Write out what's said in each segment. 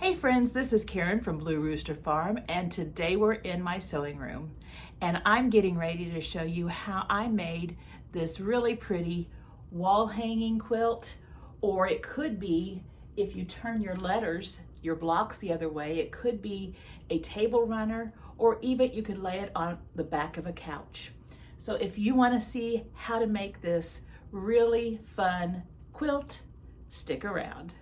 Hey friends, this is Karen from Blue Rooster Farm, and today we're in my sewing room and I'm getting ready to show you how I made this really pretty wall hanging quilt, or it could be, if you turn your letters, your blocks the other way, it could be a table runner, or even you could lay it on the back of a couch. So if you want to see how to make this really fun quilt, stick around.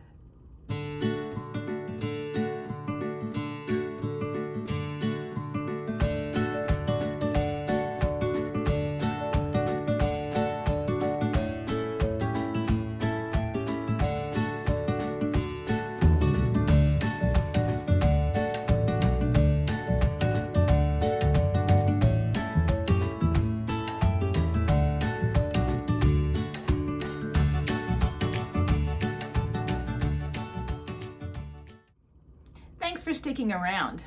Thanks for sticking around.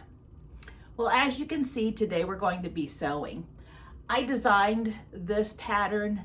Well, as you can see, today we're going to be sewing. I designed this pattern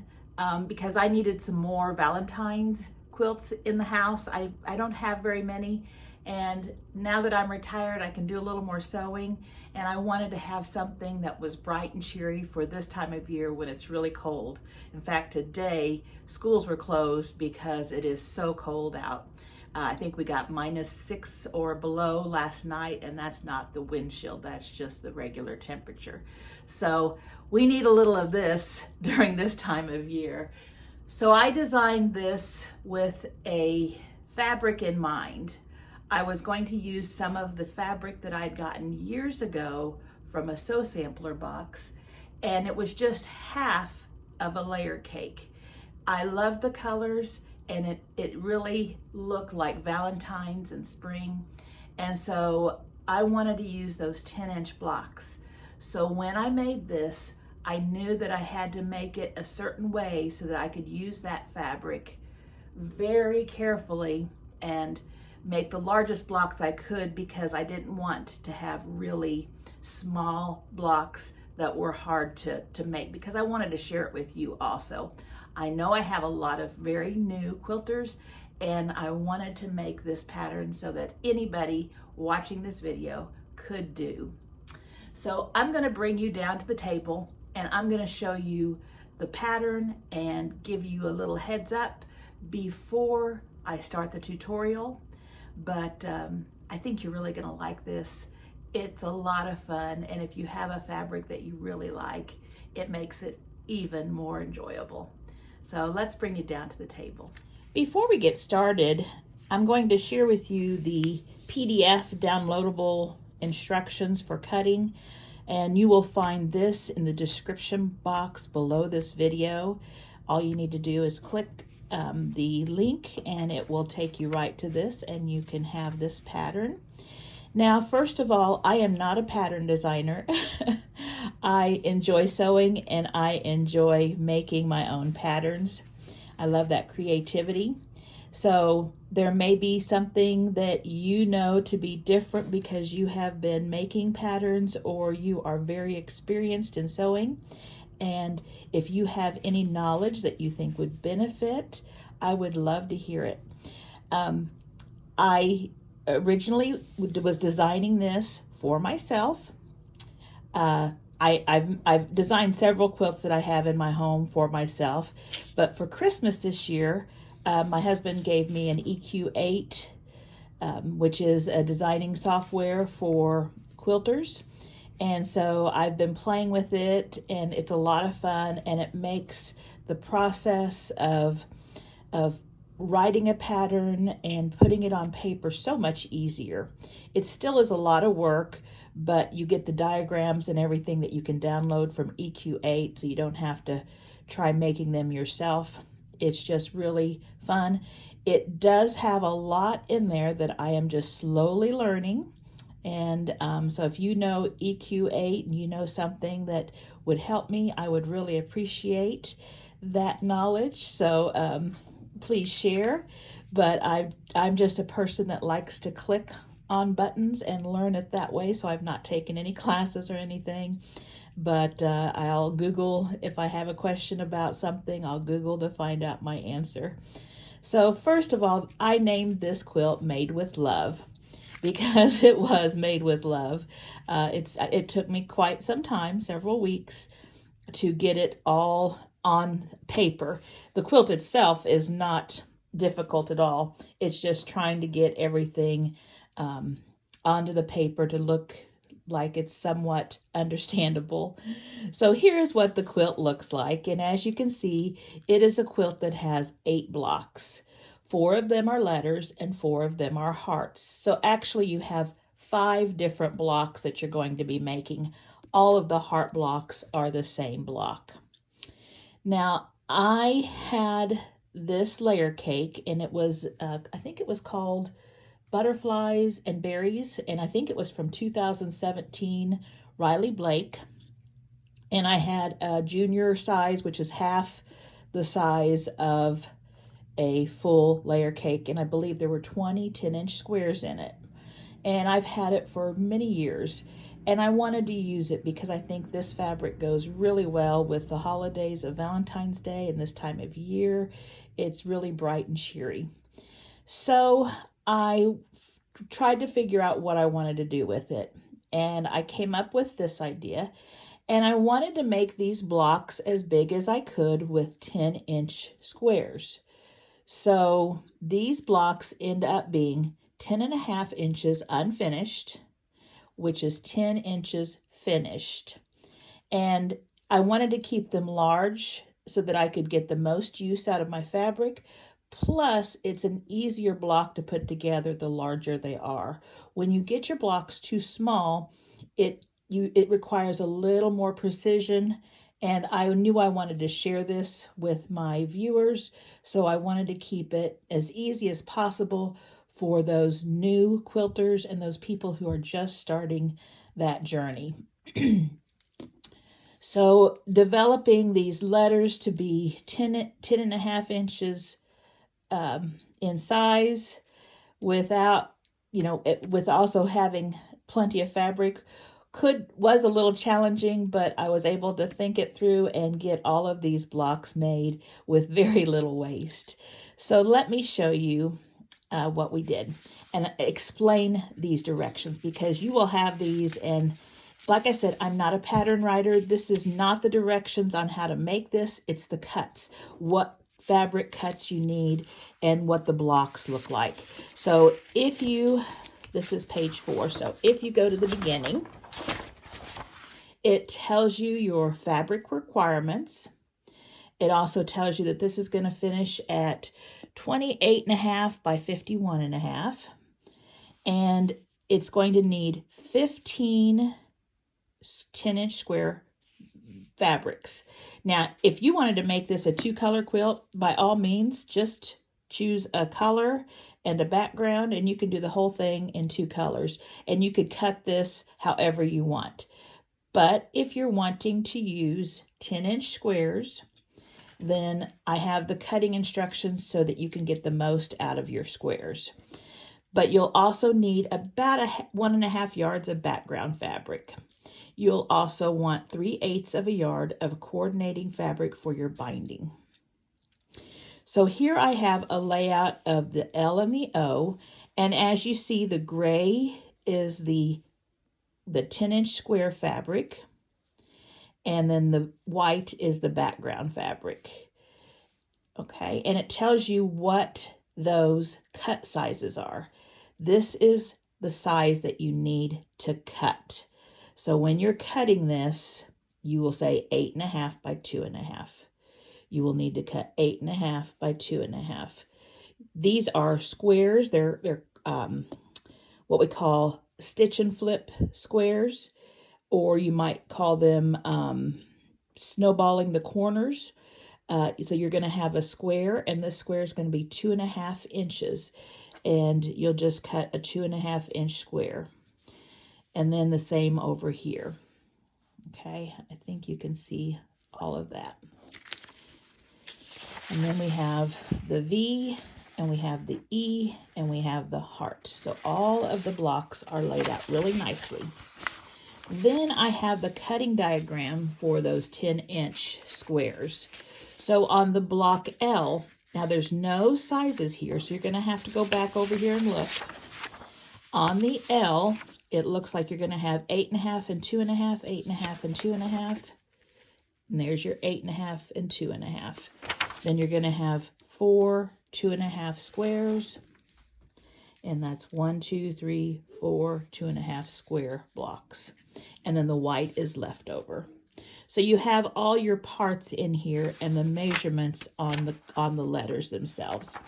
because I needed some more Valentines quilts in the house. I don't have very many, and now that I'm retired, I can do a little more sewing, and I wanted to have something that was bright and cheery for this time of year when it's really cold. In fact, today schools were closed because it is so cold out. I think we got -6 or below last night, and that's not the wind chill, that's just the regular temperature. So we need a little of this during this time of year. So I designed this with a fabric in mind. I was going to use some of the fabric that I'd gotten years ago from a sew sampler box, and it was just half of a layer cake. I love the colors, and it really looked like Valentines and spring. And so I wanted to use those 10-inch blocks. So when I made this, I knew that I had to make it a certain way so that I could use that fabric very carefully and make the largest blocks I could, because I didn't want to have really small blocks that were hard to make, because I wanted to share it with you also. I know I have a lot of very new quilters, and I wanted to make this pattern so that anybody watching this video could do. So I'm going to bring you down to the table, and I'm going to show you the pattern and give you a little heads up before I start the tutorial. But I think you're really going to like this. It's a lot of fun, and if you have a fabric that you really like, it makes it even more enjoyable. So let's bring you down to the table. Before we get started, I'm going to share with you the PDF downloadable instructions for cutting, and you will find this in the description box below this video. All you need to do is click the link, and it will take you right to this, and you can have this pattern. Now, first of all, I am not a pattern designer. I enjoy sewing, and I enjoy making my own patterns. I love that creativity. So there may be something that you know to be different because you have been making patterns, or you are very experienced in sewing. And if you have any knowledge that you think would benefit, I would love to hear it. I originally was designing this for myself. I've designed several quilts that I have in my home for myself, but for Christmas this year, my husband gave me an EQ8, which is a designing software for quilters. And so I've been playing with it, and it's a lot of fun, and it makes the process of writing a pattern and putting it on paper so much easier. It still is a lot of work, but you get the diagrams and everything that you can download from EQ8, so you don't have to try making them yourself. It's just really fun. It does have a lot in there that I am just slowly learning. And so if you know EQ8 and you know something that would help me, I would really appreciate that knowledge. So please share. But I'm just a person that likes to click on buttons and learn it that way, so I've not taken any classes or anything. But I'll Google, if I have a question about something, I'll Google to find out my answer. So first of all, I named this quilt Made with Love. because it was made with love. It took me quite some time, several weeks, to get it all on paper. The quilt itself is not difficult at all. It's just trying to get everything onto the paper to look like it's somewhat understandable. So here's what the quilt looks like. And as you can see, it is a quilt that has 8 blocks. 4 of them are letters and 4 of them are hearts. So actually you have 5 different blocks that you're going to be making. All of the heart blocks are the same block. Now, I had this layer cake, and it was, I think it was called Butterflies and Berries, and I think it was from 2017, Riley Blake. And I had a junior size, which is half the size of a full layer cake, and I believe there were 20 10-inch squares in it. And I've had it for many years, and I wanted to use it because I think this fabric goes really well with the holidays of Valentine's Day and this time of year. It's really bright and cheery. So I tried to figure out what I wanted to do with it, and I came up with this idea, and I wanted to make these blocks as big as I could with 10-inch squares. So these blocks end up being 10.5 inches unfinished, which is 10 inches finished. And I wanted to keep them large so that I could get the most use out of my fabric. Plus, it's an easier block to put together the larger they are. When you get your blocks too small, it requires a little more precision, and I knew I wanted to share this with my viewers, so I wanted to keep it as easy as possible for those new quilters and those people who are just starting that journey. So developing these letters to be 10.5 inches in size without, with also having plenty of fabric was a little challenging, but I was able to think it through and get all of these blocks made with very little waste. So let me show you what we did and explain these directions, because you will have these, and like I said, I'm not a pattern writer. This is not the directions on how to make this. It's the cuts, what fabric cuts you need and what the blocks look like. So this is page 4. So if you go to the beginning, it tells you your fabric requirements. It also tells you that this is going to finish at 28.5 by 51.5. And it's going to need 15 10-inch square fabrics. Now, if you wanted to make this a 2-color quilt, by all means, just choose a color and a background, and you can do the whole thing in 2 colors. And you could cut this however you want. But if you're wanting to use 10-inch squares, then I have the cutting instructions so that you can get the most out of your squares. But you'll also need about 1.5 yards of background fabric. You'll also want 3/8 of a yard of coordinating fabric for your binding. So here I have a layout of the L and the O, and as you see, the gray is the 10-inch square fabric, and then the white is the background fabric. Okay, and it tells you what those cut sizes are. This is the size that you need to cut. So when you're cutting this, you will say 8.5 by 2.5. You will need to cut 8.5 by 2.5. These are squares. They're what we call stitch and flip squares, or you might call them snowballing the corners. So you're going to have a square, and this square is going to be 2.5 inches, and you'll just cut a 2.5-inch square. And then the same over here. Okay, I think you can see all of that. And then we have the V, and we have the E, and we have the heart. So all of the blocks are laid out really nicely. Then I have the cutting diagram for those 10-inch squares. So on the block L, now there's no sizes here, so you're going to have to go back over here and look. On the L, it looks like you're going to have 8.5 and 2.5, 8.5 and 2.5. And there's your 8.5 and 2.5. Then you're going to have 4 2.5 squares. And that's 1, 2, 3, 4 2.5 square blocks. And then the white is left over. So you have all your parts in here and the measurements on the letters themselves.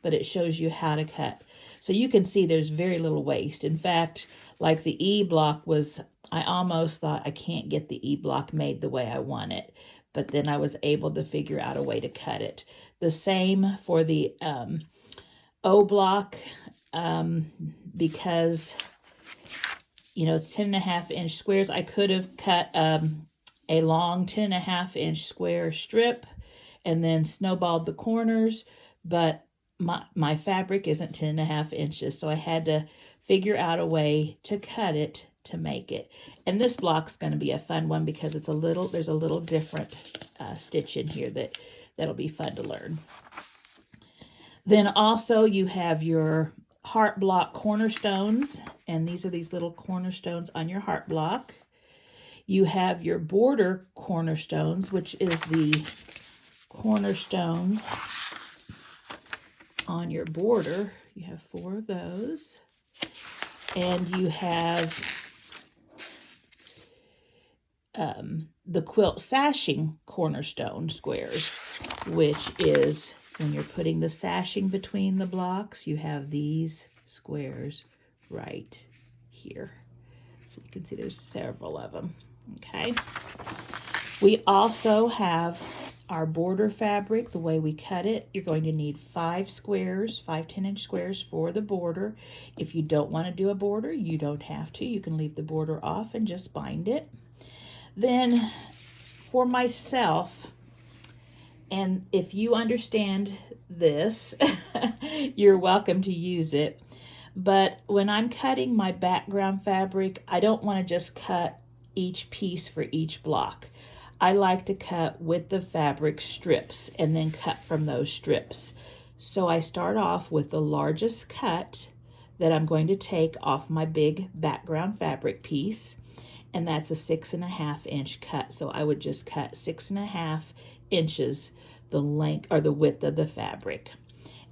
But it shows you how to cut. So you can see there's very little waste. In fact, like the E block was, I almost thought I can't get the E block made the way I want it. But then I was able to figure out a way to cut it. The same for the O block, because, you know, it's 10.5 inch squares. I could have cut a long 10.5 inch square strip and then snowballed the corners, but my fabric isn't 10.5 inches, so I had to figure out a way to cut it to make it. And this block's going to be a fun one because it's there's a little different stitch in here that'll be fun to learn. Then also you have your heart block cornerstones, and these are these little cornerstones on your heart block. You have your border cornerstones, which is the cornerstones on your border. You have 4 of those. And you have the quilt sashing cornerstone squares, which is when you're putting the sashing between the blocks, you have these squares right here. So you can see there's several of them. Okay. We also have our border fabric, the way we cut it. You're going to need 5 squares, 5 10-inch squares for the border. If you don't want to do a border, you don't have to. You can leave the border off and just bind it. Then for myself, and if you understand this, you're welcome to use it. But when I'm cutting my background fabric, I don't want to just cut each piece for each block. I like to cut with the fabric strips and then cut from those strips. So I start off with the largest cut that I'm going to take off my big background fabric piece, and that's a 6.5 inch cut. So I would just cut 6.5 inches the length or the width of the fabric,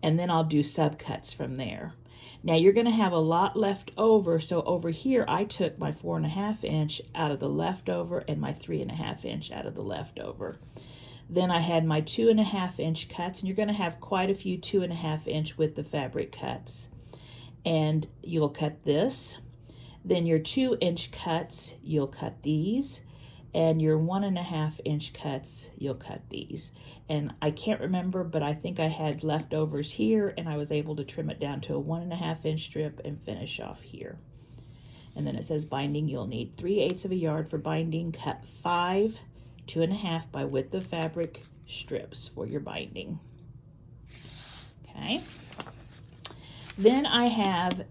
and then I'll do subcuts from there. Now you're going to have a lot left over, so over here I took my 4.5 inch out of the leftover and my 3.5 inch out of the leftover. Then I had my 2.5 inch cuts, and you're going to have quite a few 2.5 inch with the fabric cuts. And you'll cut this. Then your 2 inch cuts, you'll cut these. And your 1.5 inch cuts, you'll cut these. And I can't remember, but I think I had leftovers here, and I was able to trim it down to a 1.5 inch strip and finish off here. And then it says binding, you'll need 3/8 of a yard for binding. Cut 5 2.5 by width of fabric strips for your binding. Okay. Then I have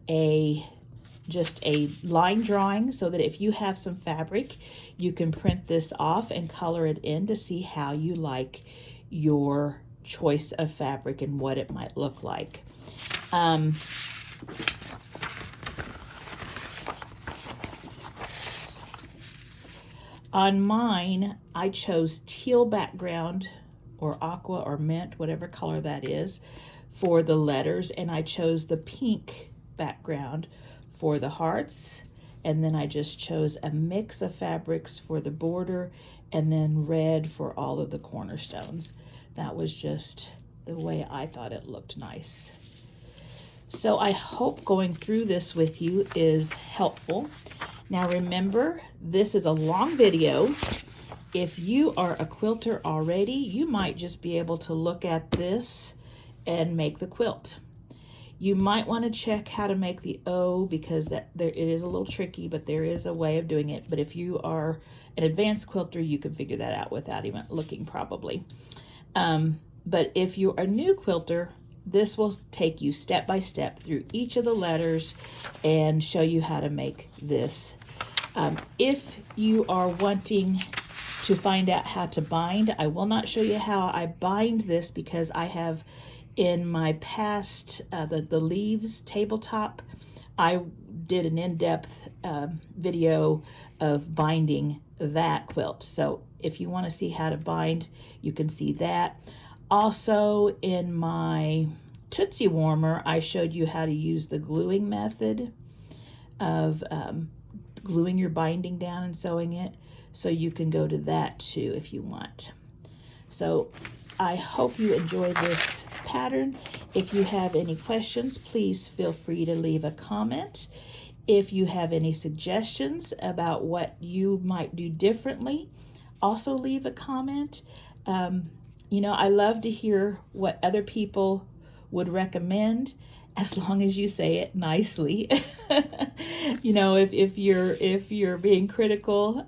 just a line drawing so that if you have some fabric, you can print this off and color it in to see how you like your choice of fabric and what it might look like. On mine, I chose teal background or aqua or mint, whatever color that is, for the letters, and I chose the pink background for the hearts, and then I just chose a mix of fabrics for the border, and then red for all of the cornerstones. That was just the way I thought it looked nice. So I hope going through this with you is helpful. Now remember, this is a long video. If you are a quilter already, you might just be able to look at this and make the quilt. You might want to check how to make the O, because it is a little tricky, but there is a way of doing it. But if you are an advanced quilter, you can figure that out without even looking, probably. But if you're a new quilter, this will take you step by step through each of the letters and show you how to make this. If you are wanting to find out how to bind, I will not show you how I bind this, because I have in my past, the leaves tabletop, I did an in-depth video of binding that quilt. So if you want to see how to bind, you can see that. Also in my Tootsie Warmer, I showed you how to use the gluing method of gluing your binding down and sewing it. So you can go to that too if you want. So I hope you enjoy this pattern. If you have any questions, please feel free to leave a comment. If you have any suggestions about what you might do differently, also leave a comment. You know, I love to hear what other people would recommend, as long as you say it nicely. You know, if you're being critical,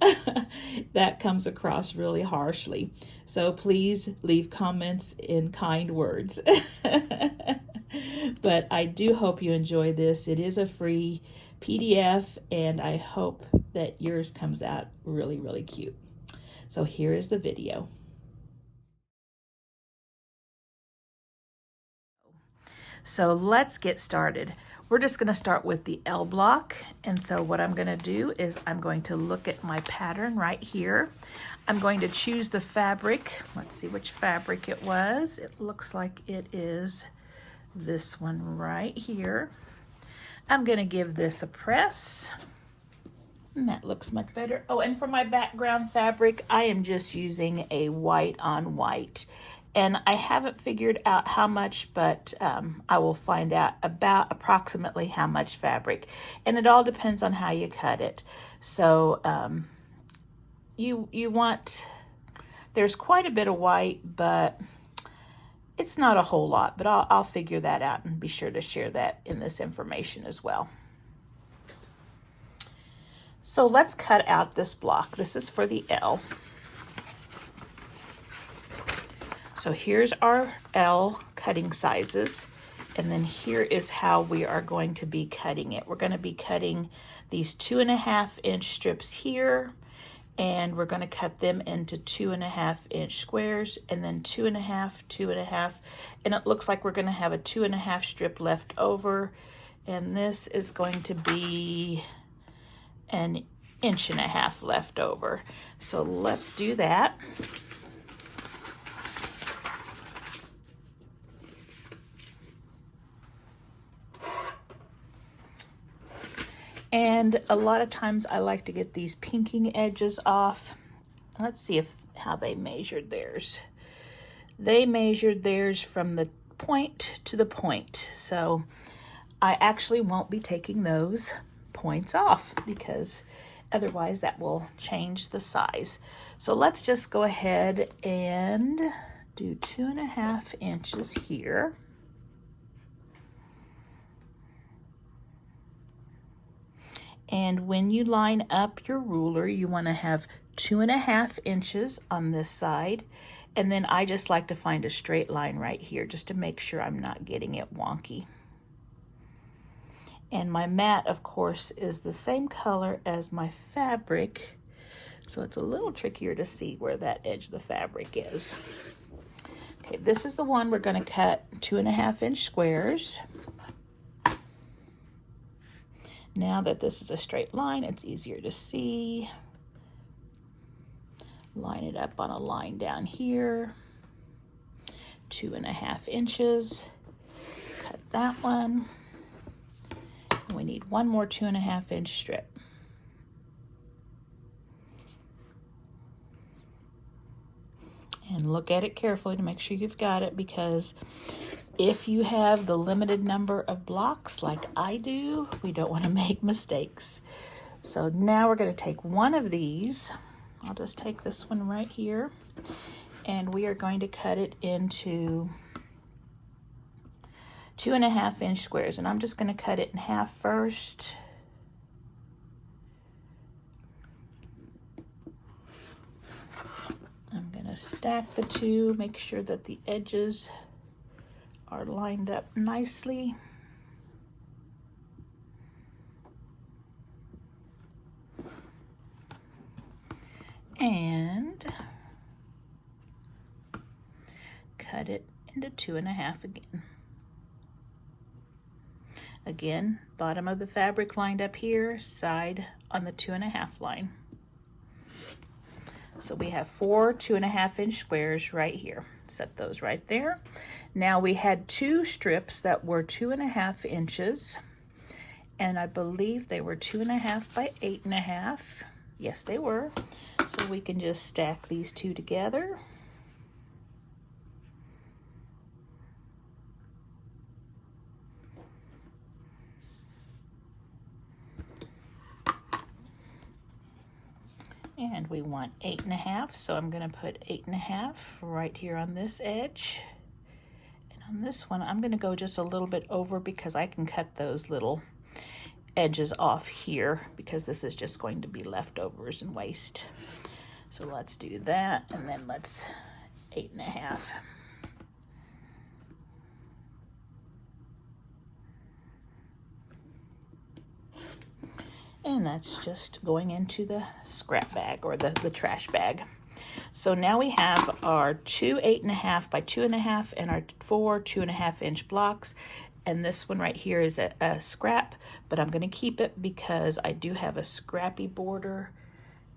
that comes across really harshly. So please leave comments in kind words. But I do hope you enjoy this. It is a free PDF, and I hope that yours comes out really, really cute. So here is the video. So let's get started. We're just going to start with the L block. And so what I'm going to do is I'm going to look at my pattern right here. I'm going to choose the fabric. Let's see which fabric it was. It looks like it is this one right here. I'm going to give this a press. And that looks much better. Oh, and for my background fabric, I am just using a white on white. And I haven't figured out how much, but I will find out about approximately how much fabric. And it all depends on how you cut it. So you want, there's quite a bit of white, but it's not a whole lot. But I'll figure that out and be sure to share that in this information as well. So let's cut out this block. This is for the L. So here's our L cutting sizes, and then here is how we are going to be cutting it. We're going to be cutting these 2.5 inch strips here, and we're going to cut them into 2.5 inch squares, and then 2.5, 2.5, and it looks like we're going to have a 2.5 strip left over, and this is going to be an 1.5 inches left over. So let's do that. And a lot of times I like to get these pinking edges off. Let's see how they measured theirs. They measured theirs from the point to the point. So I actually won't be taking those points off because otherwise that will change the size. So let's just go ahead and do 2.5 inches here. And when you line up your ruler, you want to have 2.5 inches on this side. And then I just like to find a straight line right here just to make sure I'm not getting it wonky. And my mat, of course, is the same color as my fabric. So it's a little trickier to see where that edge of the fabric is. Okay, this is the one we're going to cut 2.5 inch squares. Now that this is a straight line, it's easier to see. Line it up on a line down here. 2.5 inches. Cut that one. We need one more 2.5 inch strip. And look at it carefully to make sure you've got it, because if you have the limited number of blocks like I do, we don't want to make mistakes. So now we're going to take one of these. I'll just take this one right here, and we are going to cut it into 2.5 inch squares. And I'm just going to cut it in half first. I'm going to stack the two, make sure that the edges are lined up nicely. And cut it into 2.5 again. Again, bottom of the fabric lined up here, side on the 2.5 line. So we have 4 2.5 inch squares right here. Set those right there. Now we had 2 strips that were 2.5 inches, and I believe they were 2.5 by 8.5. Yes, they were. So we can just stack these two together. And we want 8.5, so I'm going to put 8.5 right here on this edge. And on this one, I'm going to go just a little bit over because I can cut those little edges off here because this is just going to be leftovers and waste. So let's do that, and then let's 8.5. And that's just going into the scrap bag or the trash bag. So now we have our 2 8.5 by 2.5 and our 4 2.5 inch blocks. And this one right here is a scrap, but I'm going to keep it because I do have a scrappy border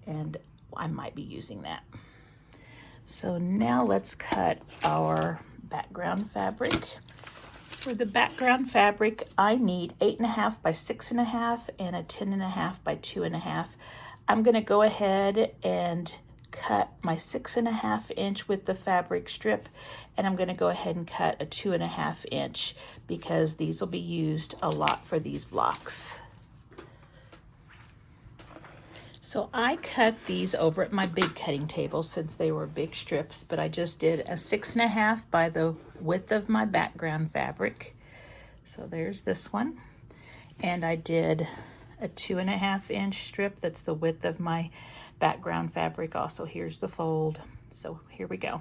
and I might be using that. So now let's cut our background fabric. For the background fabric, I need 8.5 by 6.5 and a 10.5 by 2.5. I'm going to go ahead and cut my 6.5 inch with the fabric strip, and I'm going to go ahead and cut a 2.5 inch because these will be used a lot for these blocks. So I cut these over at my big cutting table since they were big strips, but I just did a 6.5 by the width of my background fabric. So there's this one. And I did a 2.5 inch strip that's the width of my background fabric. Also, here's the fold. So here we go.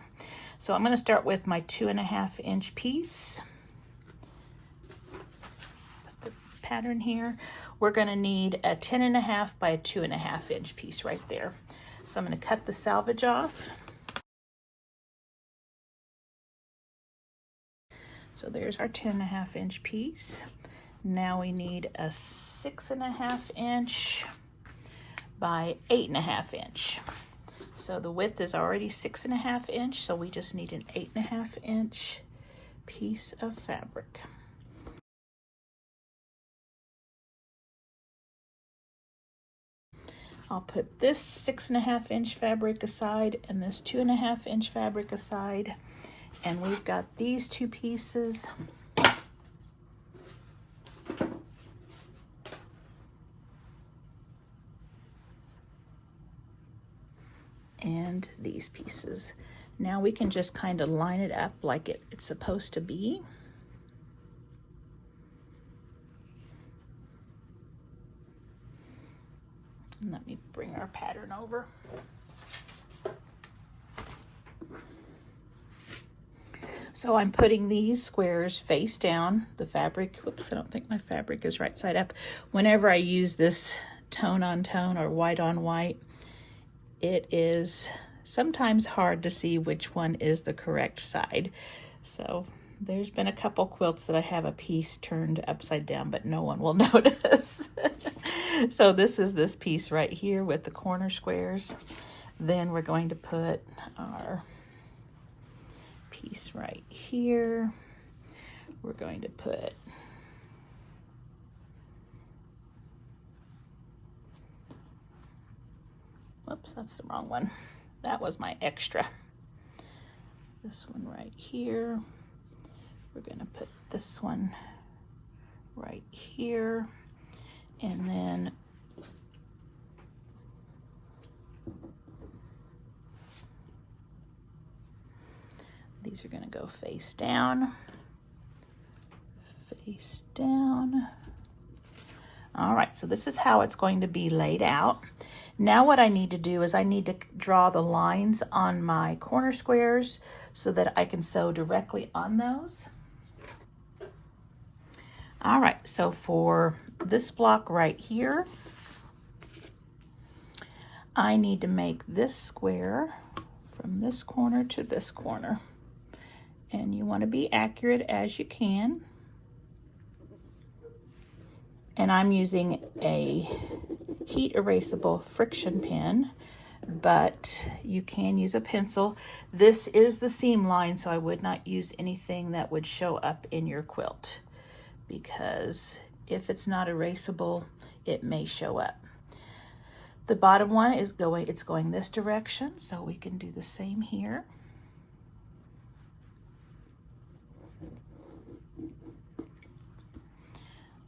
So I'm going to start with my 2.5 inch piece. Put the pattern here. We're going to need a 10.5 by a 2.5 inch piece right there. So I'm going to cut the selvage off. So there's our 10.5 inch piece. Now we need a 6.5 inch by 8.5 inch. So the width is already 6.5 inch, so we just need an 8.5 inch piece of fabric. I'll put this 6.5 inch fabric aside and this 2.5 inch fabric aside, and we've got these two pieces. And these pieces. Now we can just kind of line it up like it's supposed to be. And let me bring our pattern over. So I'm putting these squares face down. The fabric, whoops, I don't think my fabric is right side up. Whenever I use this tone on tone or white on white, it is sometimes hard to see which one is the correct side. So there's been a couple quilts that I have a piece turned upside down, but no one will notice. So this is this piece right here with the corner squares. Then we're going to put our piece right here. We're going to put whoops, that's the wrong one. That was my extra. This one right here. We're going to put this one right here. And then these are going to go face down. Face down. All right, so this is how it's going to be laid out. Now what I need to do is I need to draw the lines on my corner squares so that I can sew directly on those. All right, so for this block right here, I need to make this square from this corner to this corner. And you want to be accurate as you can. And I'm using a heat erasable friction pen, but you can use a pencil. This is the seam line, so I would not use anything that would show up in your quilt, because if it's not erasable, it may show up. The bottom one is going this direction, so we can do the same here.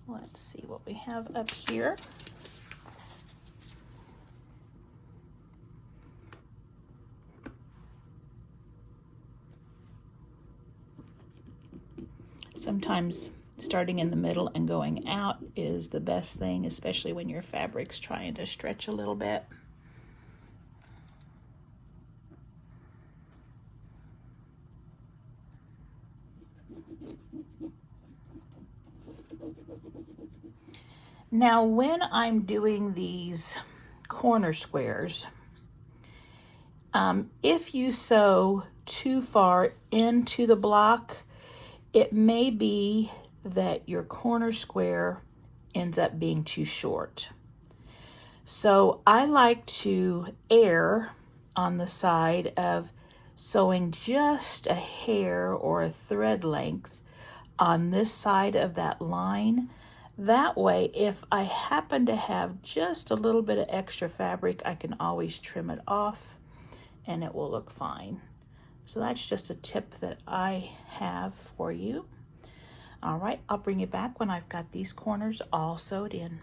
Let's see what we have up here. Sometimes starting in the middle and going out is the best thing, especially when your fabric's trying to stretch a little bit. Now, when I'm doing these corner squares, if you sew too far into the block, it may be that your corner square ends up being too short. So I like to err on the side of sewing just a hair or a thread length on this side of that line. That way, if I happen to have just a little bit of extra fabric, I can always trim it off and it will look fine. So that's just a tip that I have for you. All right, I'll bring you back when I've got these corners all sewed in.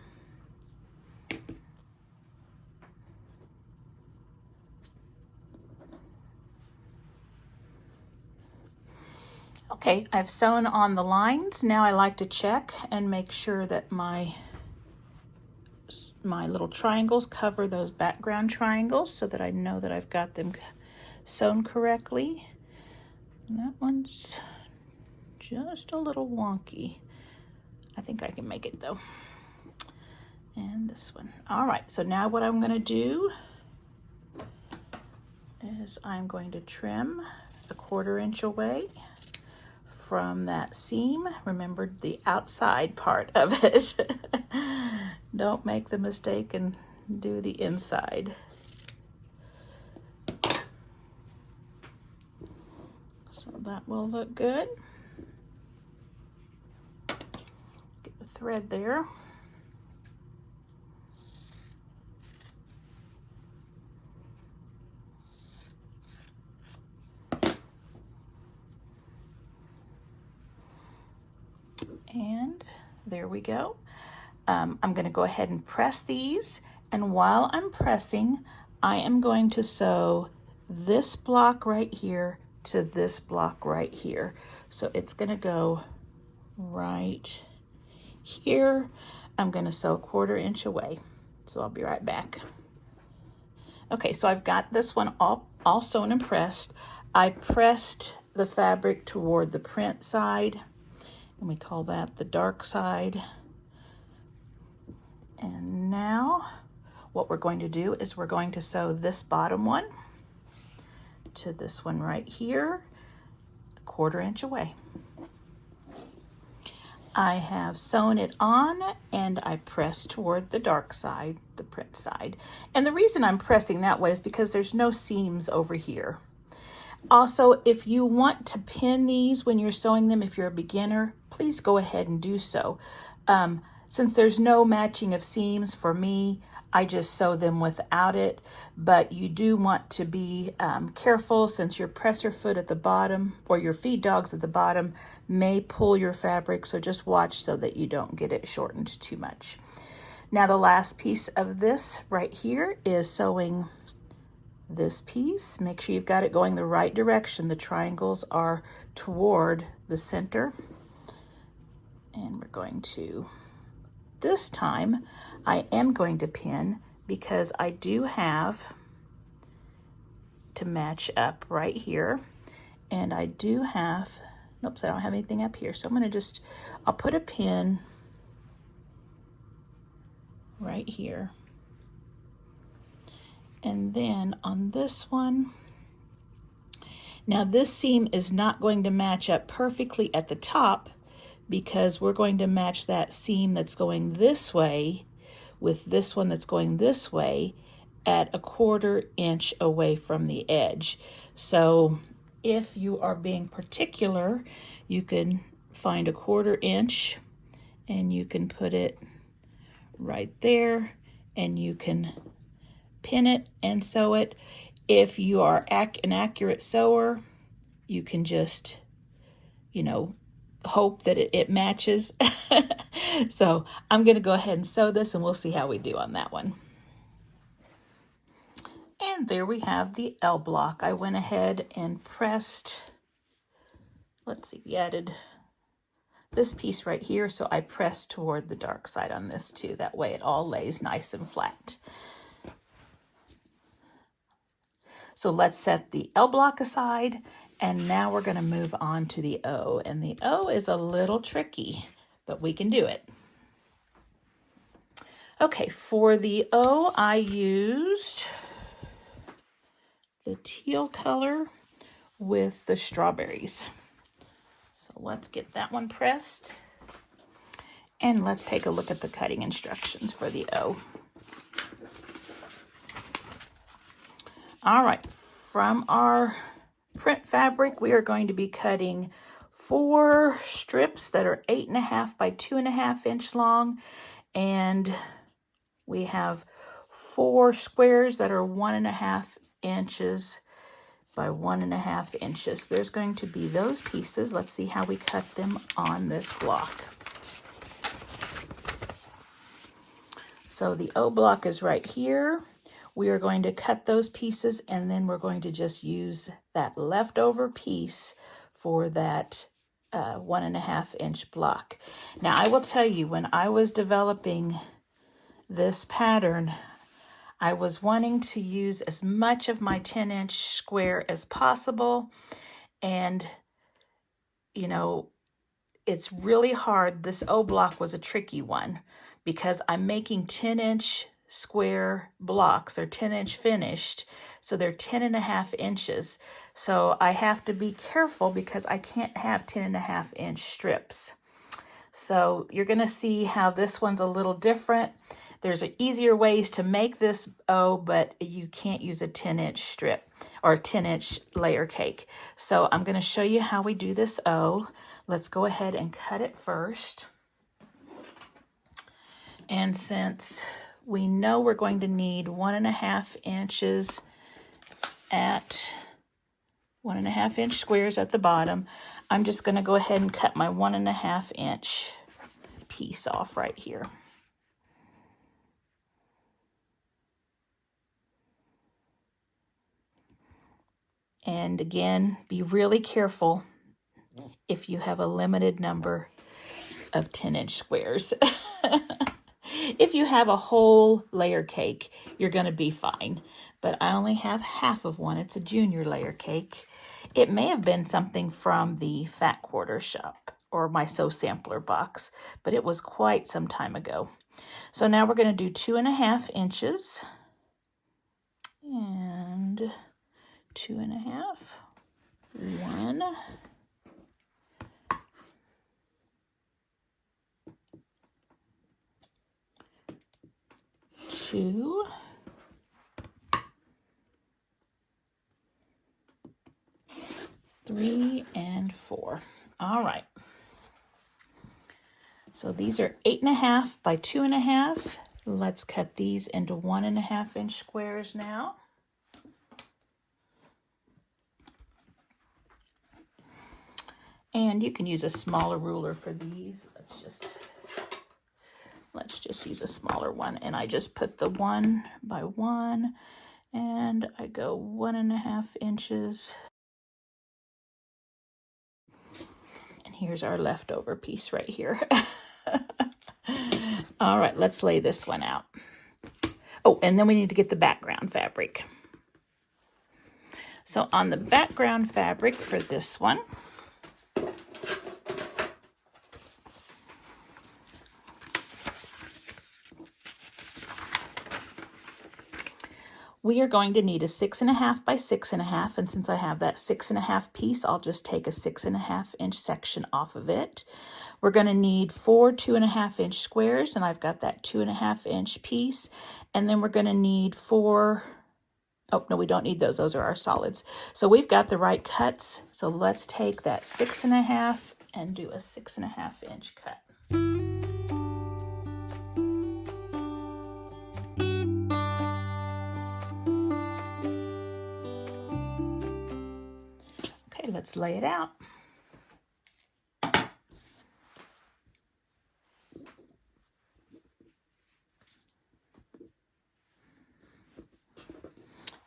Okay, I've sewn on the lines. Now I like to check and make sure that my little triangles cover those background triangles so that I know that I've got them sewn correctly. And that one's just a little wonky. I think I can make it though. And this one. All right, so now what I'm going to do is I'm going to trim a 1/4 inch away from that seam. Remember the outside part of it. Don't make the mistake and do the inside. So that will look good. Get the thread there. And there we go. I'm going to go ahead and press these, and while I'm pressing, I am going to sew this block right here to this block right here. So it's going to go right here. I'm going to sew 1/4 inch away. So I'll be right back. Okay, so I've got this one all sewn and pressed. I pressed the fabric toward the print side, and we call that the dark side. And now what we're going to do is we're going to sew this bottom one to this one right here, 1/4 inch away. I have sewn it on and I press toward the dark side, the print side. And the reason I'm pressing that way is because there's no seams over here. Also, if you want to pin these when you're sewing them, if you're a beginner, please go ahead and do so. Since there's no matching of seams for me, I just sew them without it, but you do want to be careful, since your presser foot at the bottom or your feed dogs at the bottom may pull your fabric, so just watch so that you don't get it shortened too much. Now the last piece of this right here is sewing this piece. Make sure you've got it going the right direction. The triangles are toward the center. And we're going to, this time, I am going to pin because I do have to match up right here. And I do have, nope, I don't have anything up here. So I'm going to I'll put a pin right here. And then on this one, now this seam is not going to match up perfectly at the top because we're going to match that seam that's going this way with this one that's going this way at 1/4 inch away from the edge. So if you are being particular, you can find 1/4 inch and you can put it right there and you can pin it and sew it. If you are an accurate sewer, you can just, you know, hope that it matches. So I'm going to go ahead and sew this and we'll see how we do on that one. And there we have the L block. I went ahead and pressed, let's see, we added this piece right here, so I pressed toward the dark side on this too. That way it all lays nice and flat. So let's set the L block aside, and now we're going to move on to the O. And the O is a little tricky, but we can do it. Okay, for the O, I used the teal color with the strawberries. So let's get that one pressed. And let's take a look at the cutting instructions for the O. All right, from our print fabric, we are going to be cutting 4 strips that are 8.5 by 2.5 inch long, and we have 4 squares that are 1.5 inches by 1.5 inches. There's going to be those pieces. Let's see how we cut them on this block. So the O block is right here. We are going to cut those pieces, and then we're going to just use that leftover piece for that 1.5 inch block. Now I will tell you, when I was developing this pattern, I was wanting to use as much of my 10-inch square as possible, and you know, it's really hard. This O block was a tricky one because I'm making 10-inch square blocks. They're 10-inch finished, so they're 10.5 inches. So I have to be careful because I can't have 10.5 inch strips. So you're going to see how this one's a little different. There's easier ways to make this O, but you can't use a 10-inch strip or a 10-inch layer cake. So I'm going to show you how we do this O. Let's go ahead and cut it first. And since we know we're going to need 1.5 inches at 1.5 inch squares at the bottom, I'm just going to go ahead and cut my 1.5 inch piece off right here. And again, be really careful if you have a limited number of 10-inch squares. If you have a whole layer cake, you're going to be fine. But I only have half of one. It's a junior layer cake. It may have been something from the Fat Quarter shop or my Sew Sampler box, but it was quite some time ago. So now we're going to do 2.5 inches and 2.5, 1, 2, 3, and 4. All right. So these are 8.5 by 2.5. Let's cut these into 1.5 inch squares now. And you can use a smaller ruler for these. Let's just use a smaller one. And I just put the 1 by 1 and I go 1.5 inches. And here's our leftover piece right here. All right, let's lay this one out. Oh, and then we need to get the background fabric. So on the background fabric for this one, we are going to need a 6.5 by 6.5, and since I have that 6.5 piece, I'll just take a 6.5 inch section off of it. We're going to need 4 2.5-inch squares, and I've got that 2.5-inch piece. And then we're going to need 4, oh no, we don't need those. Those are our solids. So we've got the right cuts. So let's take that 6.5 and do a 6.5-inch cut. Okay, let's lay it out.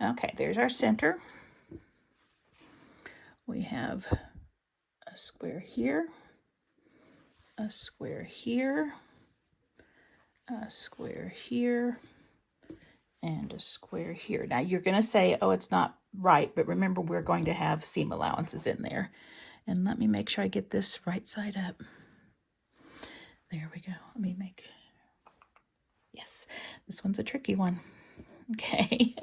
Okay, there's our center. We have a square here, a square here, a square here, and a square here. Now you're going to say, oh, it's not right, but remember we're going to have seam allowances in there. And let me make sure I get this right side up. There we go. Let me make, yes, this one's a tricky one. Okay,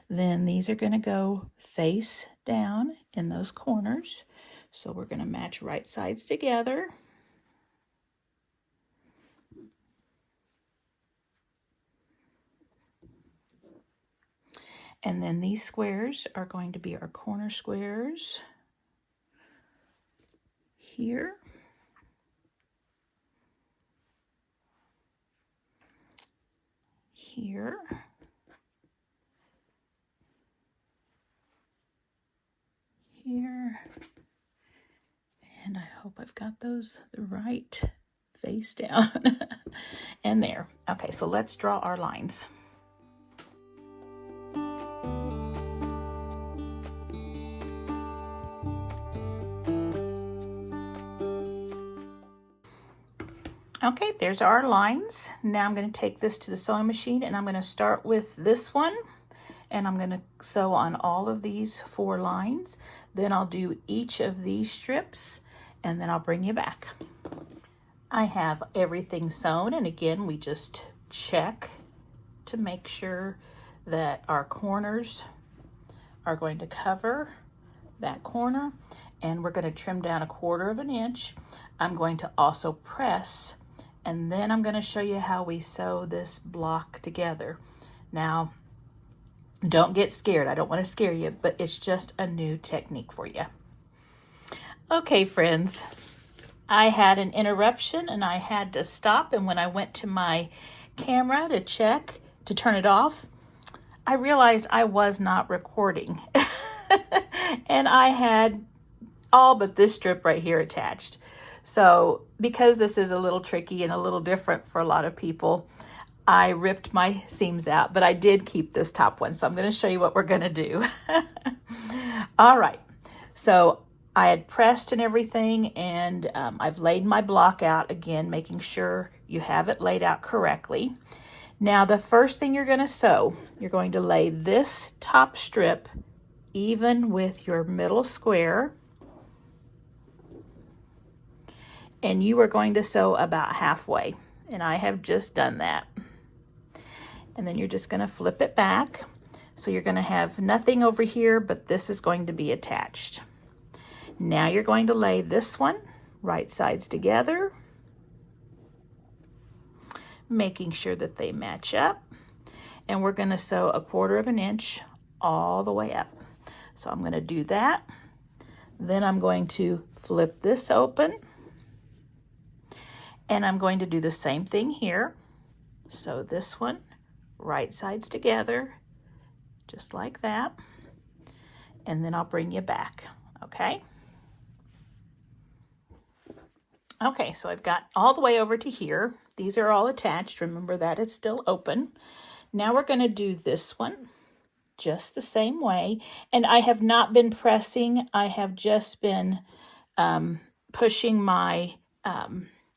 then these are going to go face down in those corners. So we're going to match right sides together. And then these squares are going to be our corner squares here. Here. Here. And I hope I've got those the right face down. And there. Okay, so let's draw our lines. Okay, there's our lines. Now I'm going to take this to the sewing machine and I'm going to start with this one. And I'm going to sew on all of these 4 lines. Then I'll do each of these strips and then I'll bring you back. I have everything sewn, and again we just check to make sure that our corners are going to cover that corner, and we're going to trim down 1/4 inch. I'm going to also press, and then I'm going to show you how we sew this block together. Now don't get scared. I don't want to scare you, but it's just a new technique for you. Okay, friends, I had an interruption and I had to stop. And when I went to my camera to check, to turn it off, I realized I was not recording. And I had all but this strip right here attached. So because this is a little tricky and a little different for a lot of people, I ripped my seams out, but I did keep this top one. So I'm going to show you what we're going to do. All right. So I had pressed and everything, and I've laid my block out again, making sure you have it laid out correctly. Now, the first thing you're going to sew, you're going to lay this top strip even with your middle square, and you are going to sew about halfway, and I have just done that. And then you're just going to flip it back. So you're going to have nothing over here, but this is going to be attached. Now you're going to lay this one right sides together, making sure that they match up. And we're going to sew 1/4 inch all the way up. So I'm going to do that. Then I'm going to flip this open. And I'm going to do the same thing here. So this one, right sides together, just like that. And then I'll bring you back, okay? Okay, so I've got all the way over to here. These are all attached. Remember that it's still open. Now we're going to do this one just the same way. And I have not been pressing. I have just been pushing my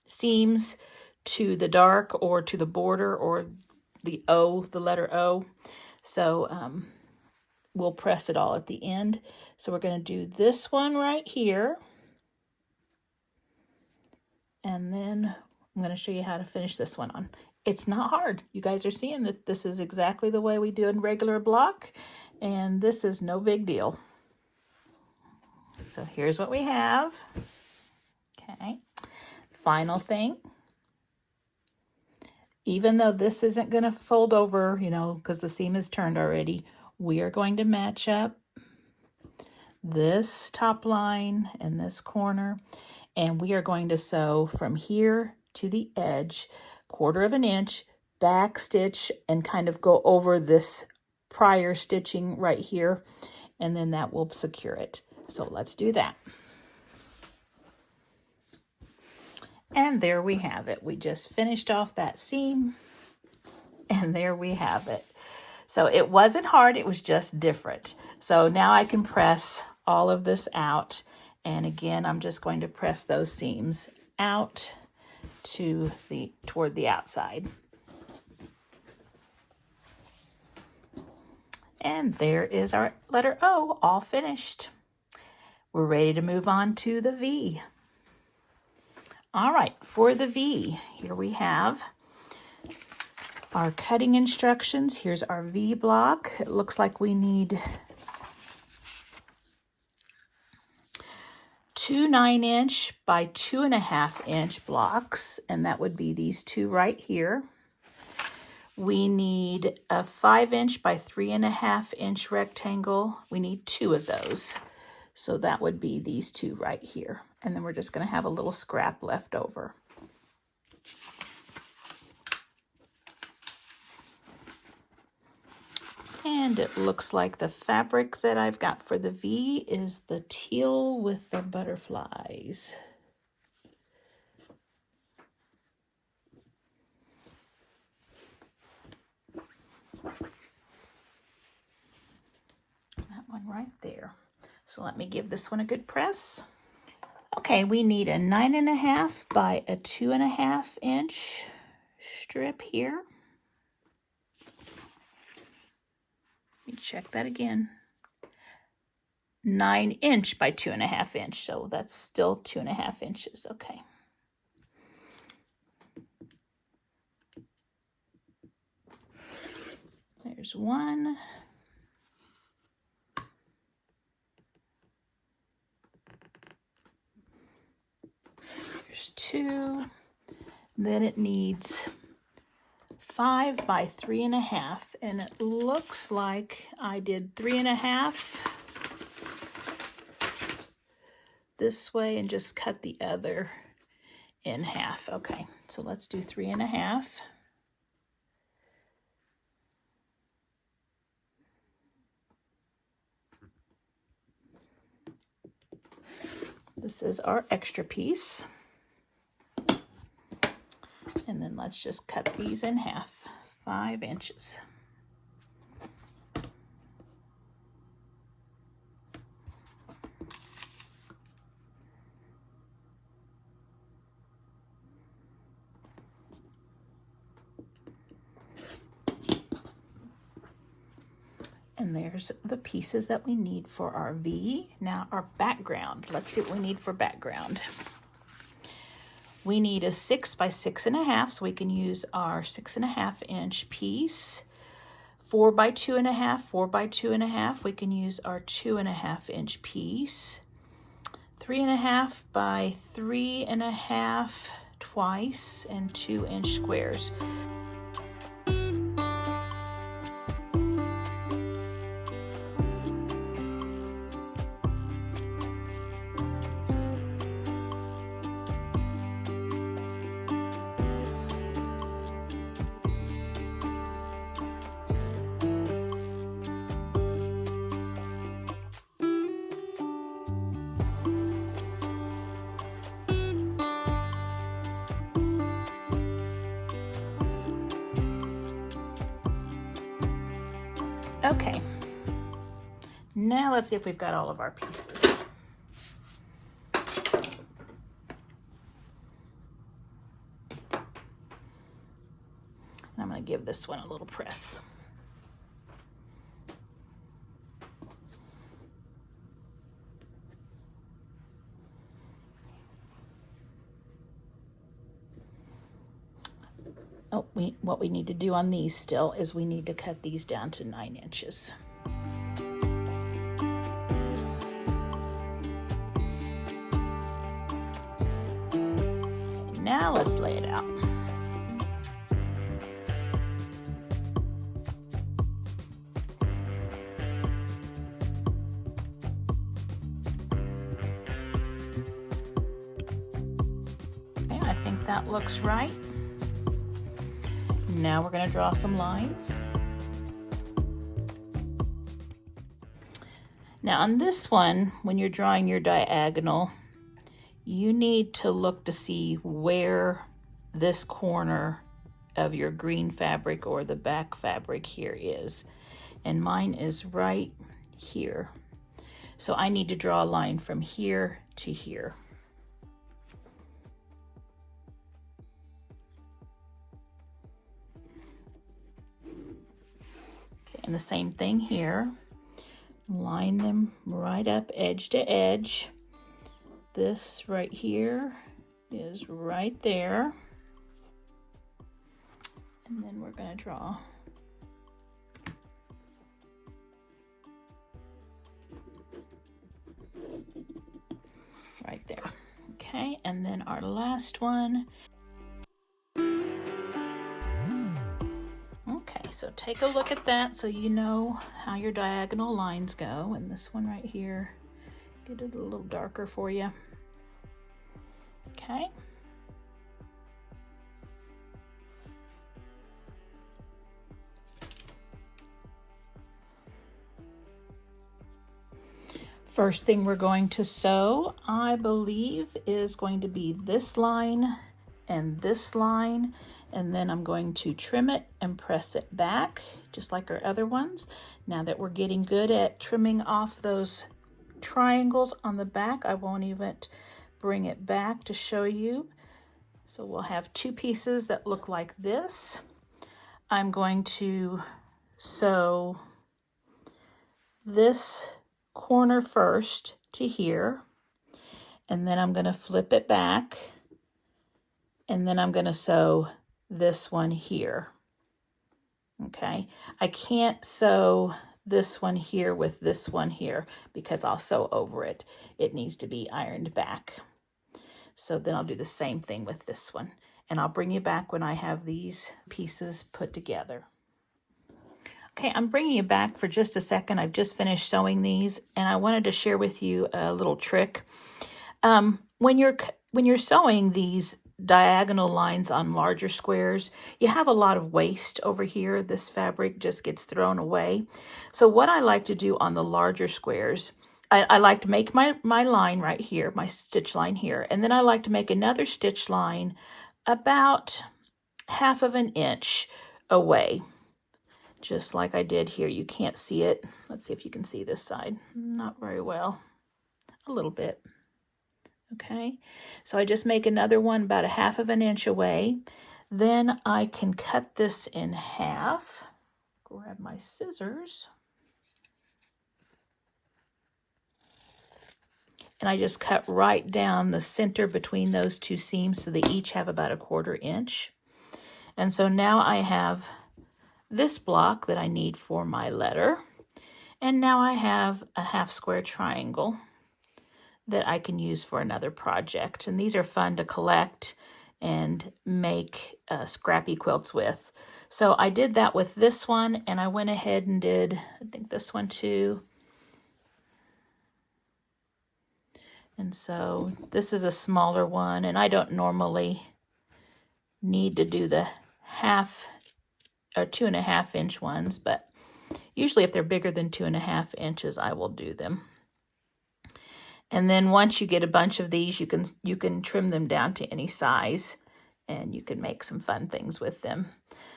seams to the dark or to the border or the O, the letter O. So we'll press it all at the end. So we're going to do this one right here. And then I'm going to show you how to finish this one on. It's not hard. You guys are seeing that this is exactly the way we do in regular block. And this is no big deal. So here's what we have. Okay. final thing. Even though this isn't going to fold over, you know, because the seam is turned already, we are going to match up this top line and this corner, and we are going to sew from here to the edge, 1/4 of an inch, back stitch, and kind of go over this prior stitching right here, and then that will secure it. So let's do that. And there we have it. We just finished off that seam, and there we have it. So it wasn't hard, it was just different. So now I can press all of this out. And again, I'm just going to press those seams out to toward the outside. And there is our letter O, all finished. We're ready to move on to the V. All right, for the V, here we have our cutting instructions. Here's our V block. It looks like we need 2 9-inch by 2.5-inch blocks, and that would be these two right here. We need a 5-inch by 3.5-inch rectangle. We need 2 of those. So that would be these two right here. And then we're just going to have a little scrap left over. And it looks like the fabric that I've got for the V is the teal with the butterflies. That one right there. So let me give this one a good press. Okay, we need a 9.5 by a 2.5-inch strip here. Let me check that again. 9-inch by 2.5-inch, so that's still 2.5 inches. Okay. There's one. There's 2. Then it needs 5 by 3.5, and it looks like I did 3.5 this way and just cut the other in half. Okay, so let's do 3.5. This is our extra piece. And then let's just cut these in half, 5 inches. And there's the pieces that we need for our V. Now our background, let's see what we need for background. We need a 6 by 6.5, so we can use our 6.5-inch piece. 4 by 2.5, 4 by 2.5, we can use our 2.5-inch piece. 3.5 by 3.5 twice, and 2-inch squares. Okay, now let's see if we've got all of our pieces. I'm going to give this one a little press. Oh, what we need to do on these still is we need to cut these down to 9 inches. now let's lay it out. Okay, I think that looks right. Now we're going to draw some lines. Now on this one, when you're drawing your diagonal, you need to look to see where this corner of your green fabric or the back fabric here is. And mine is right here. So I need to draw a line from here to here. Okay, and the same thing here. Line them right up edge to edge. This right here is right there. And then we're going to draw right there. Okay, and then our last one. Okay, so take a look at that so you know how your diagonal lines go. And this one right here, get it a little darker for you. Okay. First thing we're going to sew, I believe, is going to be this line and this line, and then I'm going to trim it and press it back, just like our other ones. Now that we're getting good at trimming off those triangles on the back, I won't even bring it back to show you. So we'll have two pieces that look like this. I'm going to sew this corner first to here, and then I'm going to flip it back, and then I'm going to sew this one here. Okay, I can't sew this one here with this one here because I'll sew over it. It needs to be ironed back. So then I'll do the same thing with this one, and I'll bring you back when I have these pieces put together. Okay, I'm bringing you back for just a second. I've just finished sewing these, and I wanted to share with you a little trick. When you're sewing these diagonal lines on larger squares, you have a lot of waste over here. This fabric just gets thrown away. So what I like to do on the larger squares, I like to make my line right here, my stitch line here, and then I like to make another stitch line about 1/2 inch away. Just like I did here. You can't see it. Let's see if you can see this side. Not very well. A little bit. Okay. So I just make another one about 1/2 inch away. Then I can cut this in half. Grab my scissors. And I just cut right down the center between those two seams so they each have about 1/4 inch. And so now I have this block that I need for my letter, and now I have a 1/2 square triangle that I can use for another project. And these are fun to collect and make scrappy quilts with. So I did that with this one, and I went ahead and did, I think, this one too. And so this is a smaller one, and I don't normally need to do the 1/2 or 2.5 inch ones, but usually if they're bigger than 2.5 inches, I will do them. And then once you get a bunch of these, you can trim them down to any size, and you can make some fun things with them.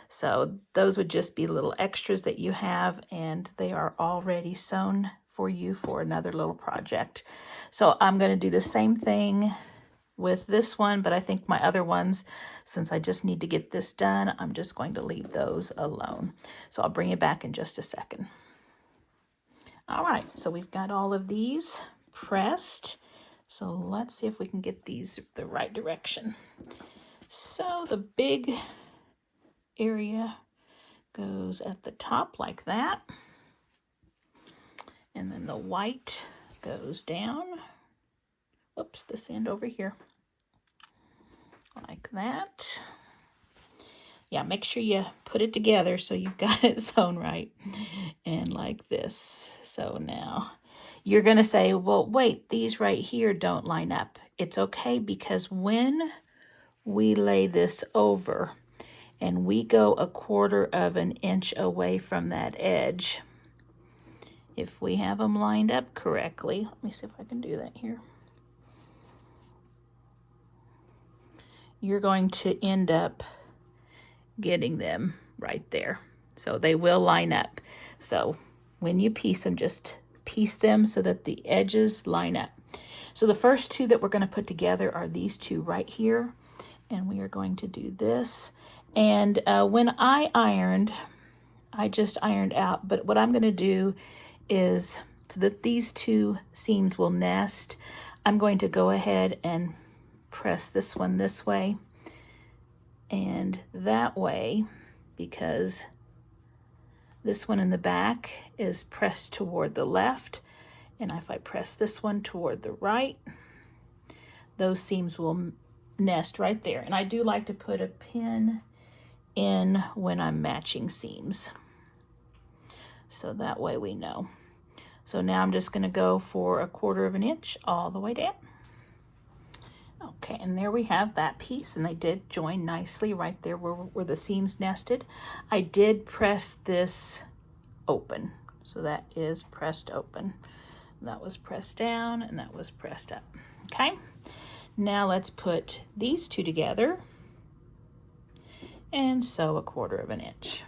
So those would just be little extras that you have, and they are already sewn for you for another little project. So I'm going to do the same thing with this one, but I think my other ones, since I just need to get this done, I'm just going to leave those alone. So I'll bring you back in just a second. All right, so we've got all of these pressed. So let's see if we can get these the right direction. So the big area goes at the top like that. And then the white goes down. Oops, this end over here. like that. Yeah, make sure you put it together so you've got it sewn right. And like this. So now you're going to say, well, wait, these right here don't line up. It's okay, because when we lay this over and we go 1/4 of an inch away from that edge, if we have them lined up correctly, let me see if I can do that here. You're going to end up getting them right there. So they will line up. So when you piece them, just piece them so that the edges line up. So the first two that we're going to put together are these two right here. And we are going to do this. And when I ironed, I just ironed out. But what I'm going to do is, so that these two seams will nest, I'm going to go ahead and press this one this way and that way, because this one in the back is pressed toward the left, and if I press this one toward the right, those seams will nest right there. And I do like to put a pin in when I'm matching seams, so that way we know. So now I'm just going to go for 1/4 of an inch all the way down. Okay, and there we have that piece, and they did join nicely right there where the seams nested. I did press this open, so that is pressed open. That was pressed down and that was pressed up. Okay, now let's put these two together and sew 1/4 of an inch.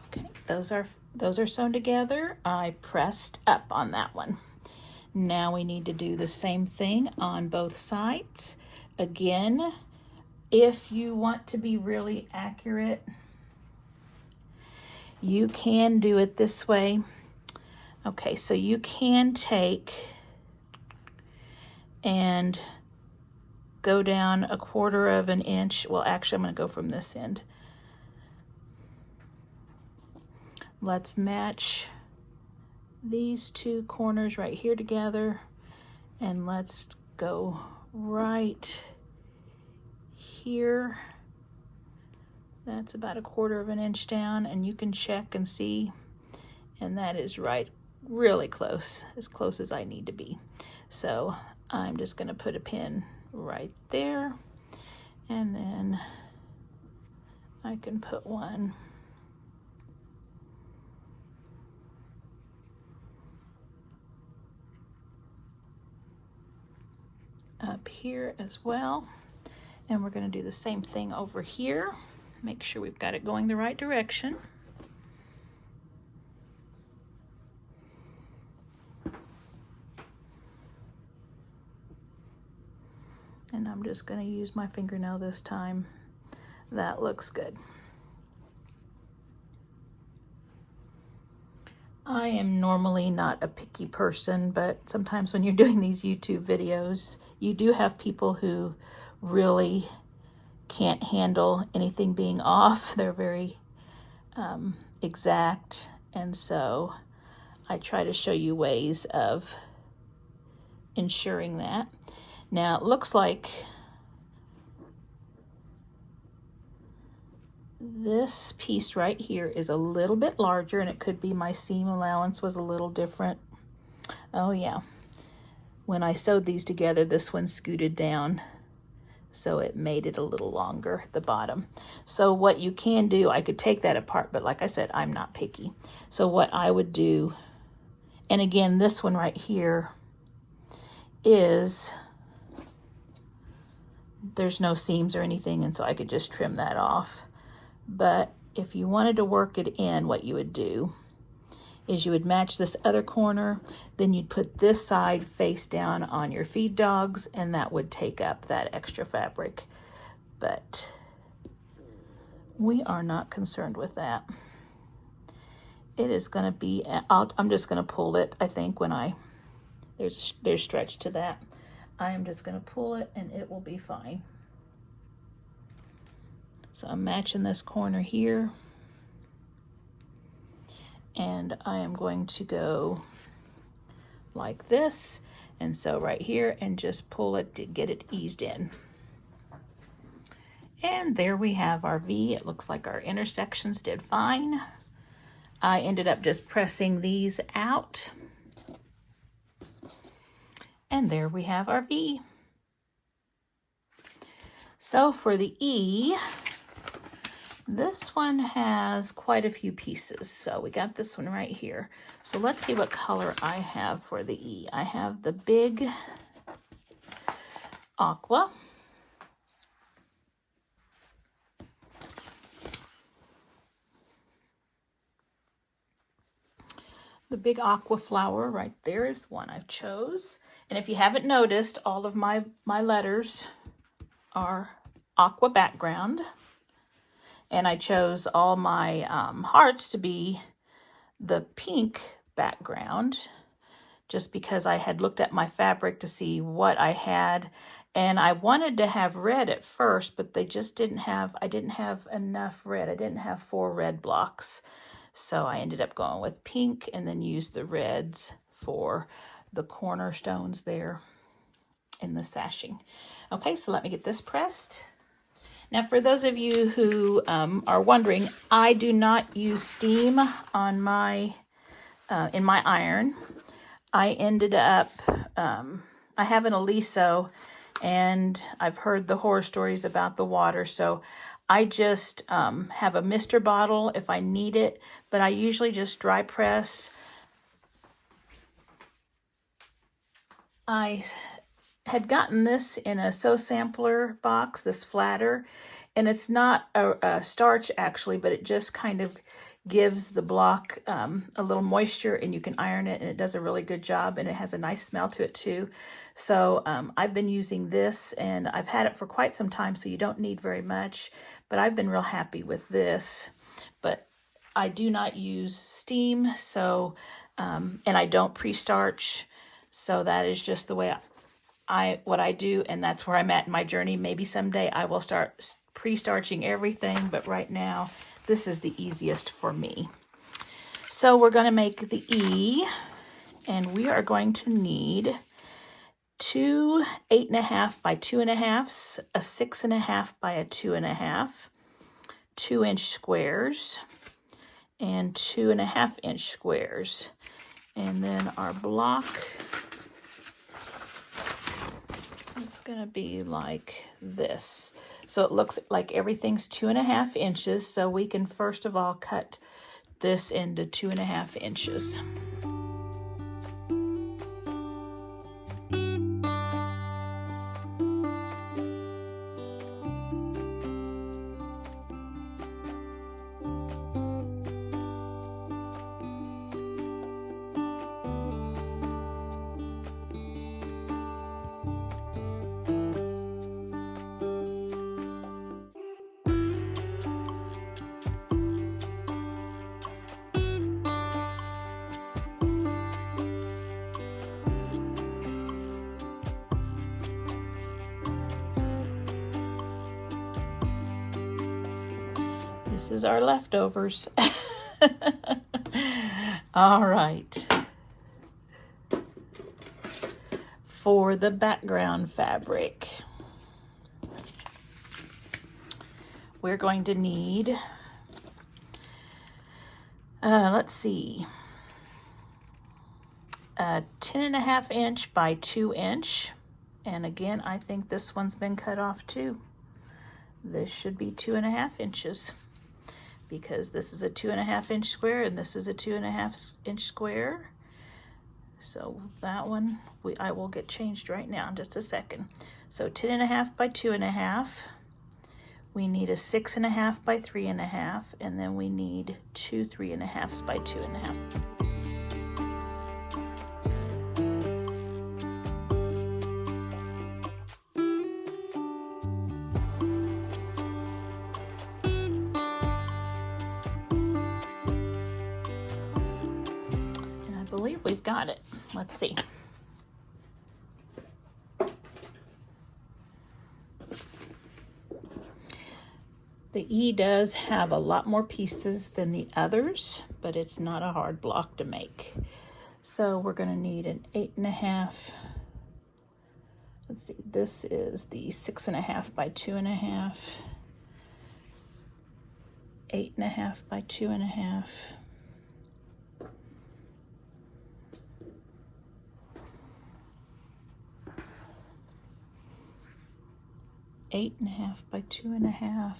Okay, those are sewn together. I pressed up on that one. Now we need to do the same thing on both sides. Again, if you want to be really accurate, you can do it this way. Okay, so you can take and go down 1/4 of an inch. Well, actually, I'm going to go from this end. Let's match these two corners right here together, and let's go right here. That's about 1/4 of an inch down, and you can check and see, and that is right, really close as I need to be. So I'm just going to put a pin right there, and then I can put one up here as well. And we're going to do the same thing over here. Make sure we've got it going the right direction. And I'm just going to use my fingernail this time. That looks good. I am normally not a picky person, but sometimes when you're doing these YouTube videos, you do have people who really can't handle anything being off. They're very exact, and so I try to show you ways of ensuring that. Now it looks like this piece right here is a little bit larger, and it could be my seam allowance was a little different. Oh yeah, when I sewed these together, this one scooted down, so it made it a little longer at the bottom. So what you can do, I could take that apart, but like I said, I'm not picky. So what I would do, and again, this one right here is, there's no seams or anything, and so I could just trim that off. But if you wanted to work it in, what you would do is you would match this other corner, then you'd put this side face down on your feed dogs, and that would take up that extra fabric. But we are not concerned with that. It is going to be, I'm just going to pull it, I think, when there's stretch to that. I am just going to pull it and it will be fine. So I'm matching this corner here, and I am going to go like this, and sew right here and just pull it to get it eased in. And there we have our V. It looks like our intersections did fine. I ended up just pressing these out. And there we have our V. So for the E, this one has quite a few pieces. So we got this one right here. So let's see what color I have for the E. I have the big aqua. The big aqua flower right there is one I chose. And if you haven't noticed, all of my letters are aqua background. And I chose all my hearts to be the pink background, just because I had looked at my fabric to see what I had. And I wanted to have red at first, but they just didn't have, I didn't have enough red. I didn't have 4 red blocks. So I ended up going with pink and then used the reds for the cornerstones there in the sashing. Okay, so let me get this pressed. Now, for those of you who are wondering, I do not use steam on my in my iron. I ended up, I have an Aliso, and I've heard the horror stories about the water, so I just have a mister bottle if I need it, but I usually just dry press. I had gotten this in a sew sampler box, this flatter, and it's not a starch actually, but it just kind of gives the block a little moisture, and you can iron it, and it does a really good job, and it has a nice smell to it too. So I've been using this, and I've had it for quite some time, so you don't need very much, but I've been real happy with this. But I do not use steam, so and I don't pre-starch, so that is just the way what I do, and that's where I'm at in my journey. Maybe someday I will start pre-starching everything, but right now this is the easiest for me. So we're going to make the E, and we are going to need 2 8.5 by 2.5s, a 6.5 by a 2.5, 2-inch squares, and 2.5-inch squares. And then our block, it's going to be like this. So it looks like everything's 2.5 inches. So we can first of all cut this into 2.5 inches. This is our leftovers. All right. For the background fabric, we're going to need, let's see, a 10.5 inch by 2 inch. And again, I think this one's been cut off too. This should be 2.5 inches, because this is a 2.5 inch square and this is a 2.5 inch square. So that one I will get changed right now in just a second. So 10.5 by 2.5. We need a 6.5 by 3.5, and then we need 2 3.5s by 2.5. I believe we've got it. Let's see. The E does have a lot more pieces than the others, but it's not a hard block to make. So we're going to need an 8.5 let's see, this is the 6.5 by 2.5, 8.5 by 2.5. Eight and a half by 2.5.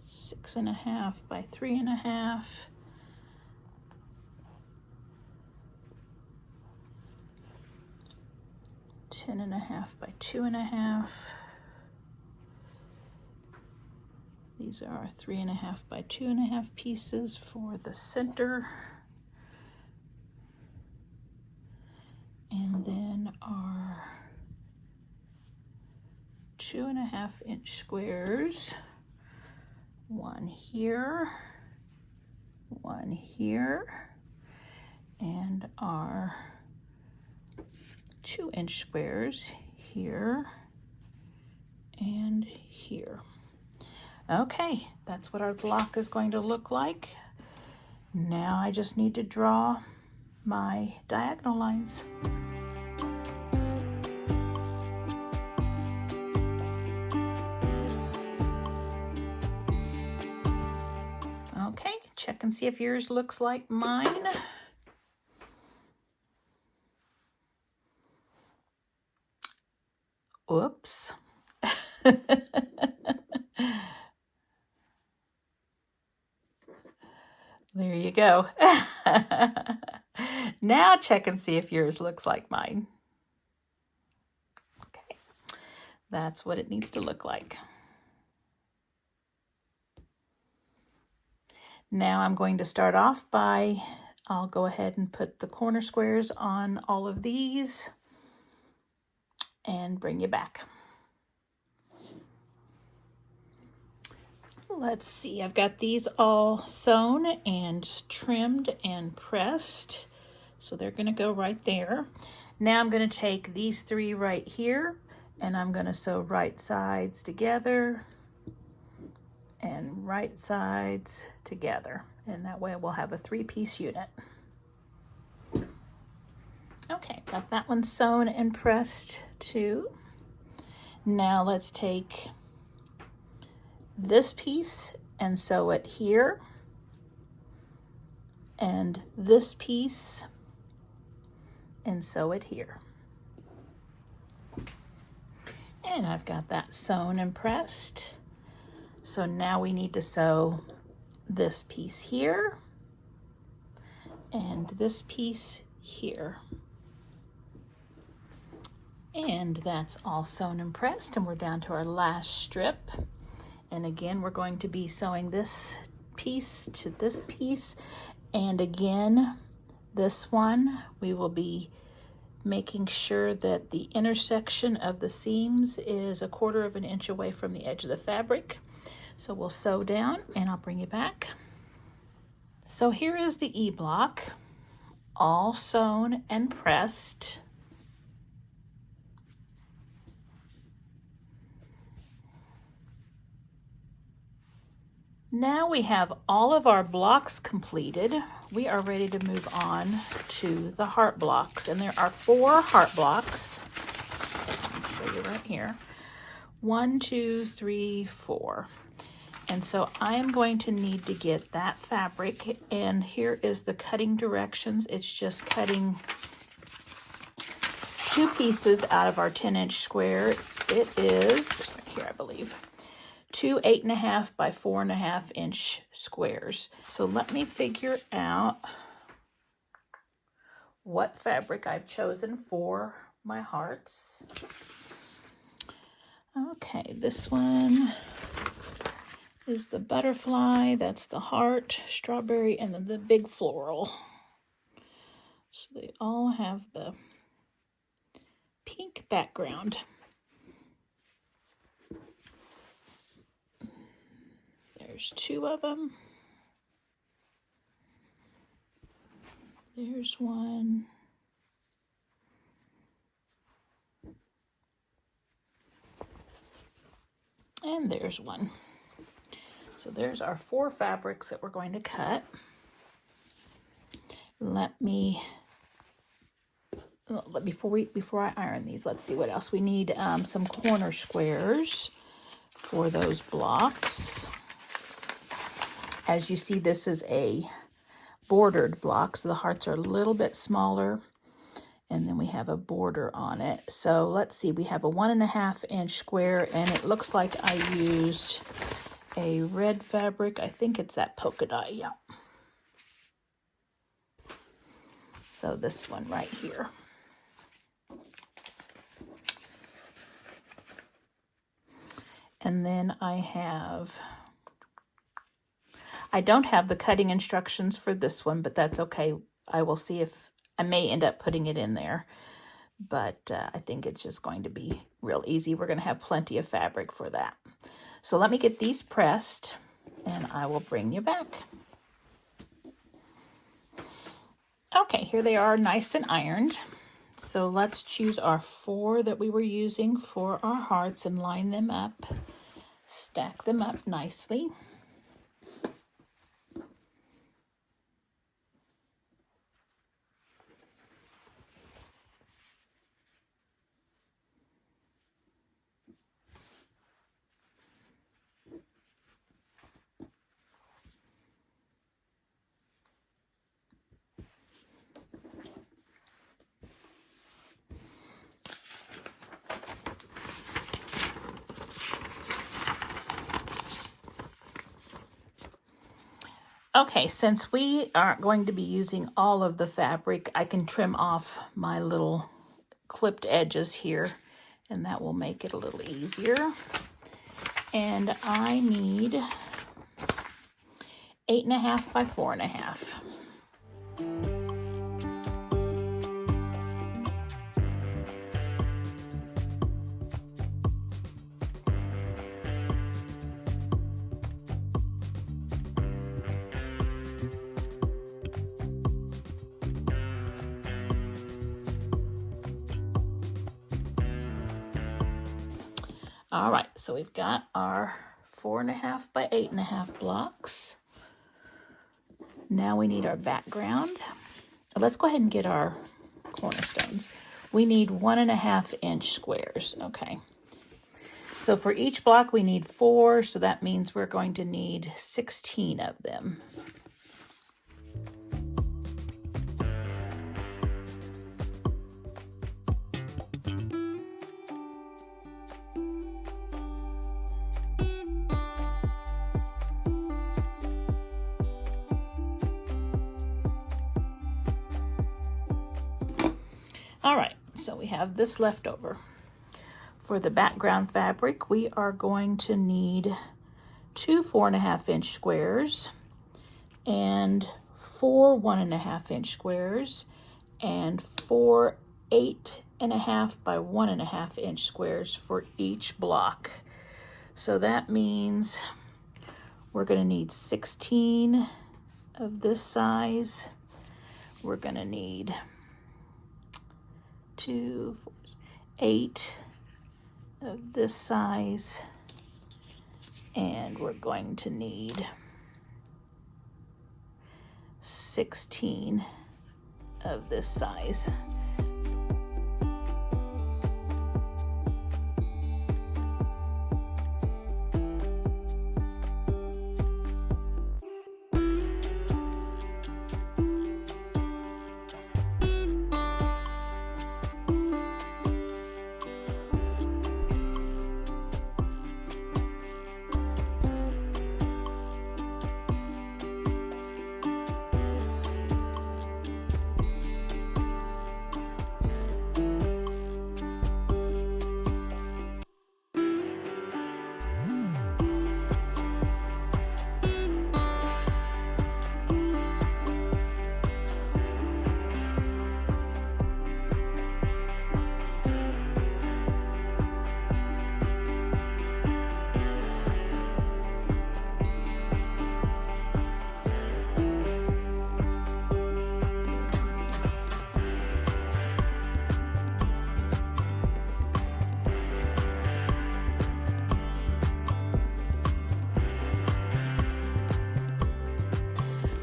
6.5 by 3.5. 10.5 by 2.5. These are 3.5 by 2.5 pieces for the center. And then our 2.5 inch squares. One here, one here, and our 2 inch squares here and here. Okay, that's what our block is going to look like. Now I just need to draw my diagonal lines. Okay, check and see if yours looks like mine. Oops. There you go. Now check and see if yours looks like mine. Okay, that's what it needs to look like. Now I'm going to start off by, I'll go ahead and put the corner squares on all of these and bring you back. Let's see, I've got these all sewn and trimmed and pressed, so they're going to go right there. Now I'm going to take these three right here and I'm going to sew right sides together and right sides together, and that way we'll have a 3-piece unit. Okay, got that one sewn and pressed too. Now let's take this piece and sew it here, and this piece and sew it here. And I've got that sewn and pressed. So now we need to sew this piece here and this piece here. And that's all sewn and pressed, and we're down to our last strip. And again, we're going to be sewing this piece to this piece, and again, this one, we will be making sure that the intersection of the seams is 1/4 inch away from the edge of the fabric. So we'll sew down and I'll bring you back. So here is the E-block, all sewn and pressed. Now we have all of our blocks completed. We are ready to move on to the heart blocks, and there are 4 heart blocks. I'll show you right here. 1, 2, 3, 4. And so I am going to need to get that fabric, and here is the cutting directions. It's just cutting 2 pieces out of our 10-inch square. It is, right here I believe, 2 8.5 by 4.5 inch squares. So let me figure out what fabric I've chosen for my hearts. Okay, this one is the butterfly, that's the heart, strawberry, and then the big floral. So they all have the pink background. There's 2 of them. There's one. And there's one. So there's our 4 fabrics that we're going to cut. Before I iron these, let's see what else we need. Some corner squares for those blocks. As you see, this is a bordered block, so the hearts are a little bit smaller, and then we have a border on it. So let's see, we have a 1.5 inch square, and it looks like I used a red fabric. I think it's that polka dot, yeah. So this one right here. And then I don't have the cutting instructions for this one, but that's okay. I will see if I may end up putting it in there, but I think it's just going to be real easy. We're going to have plenty of fabric for that. So let me get these pressed and I will bring you back. Okay, here they are, nice and ironed. So let's choose our 4 that we were using for our hearts and line them up, stack them up nicely. Okay, since we aren't going to be using all of the fabric, I can trim off my little clipped edges here, and that will make it a little easier. And I need 8.5 by 4.5. All right, so we've got our 4.5 by 8.5 blocks. Now we need our background. Let's go ahead and get our cornerstones. We need 1.5 inch squares, okay. So for each block we need 4, so that means we're going to need 16 of them. All right, so we have this left over. For the background fabric, we are going to need 2 4.5 inch squares and 4 1.5 inch squares and 4 8.5 by 1.5 inch squares for each block. So that means we're going to need 16 of this size. We're going to need 2, 4, 8 of this size, and we're going to need 16 of this size.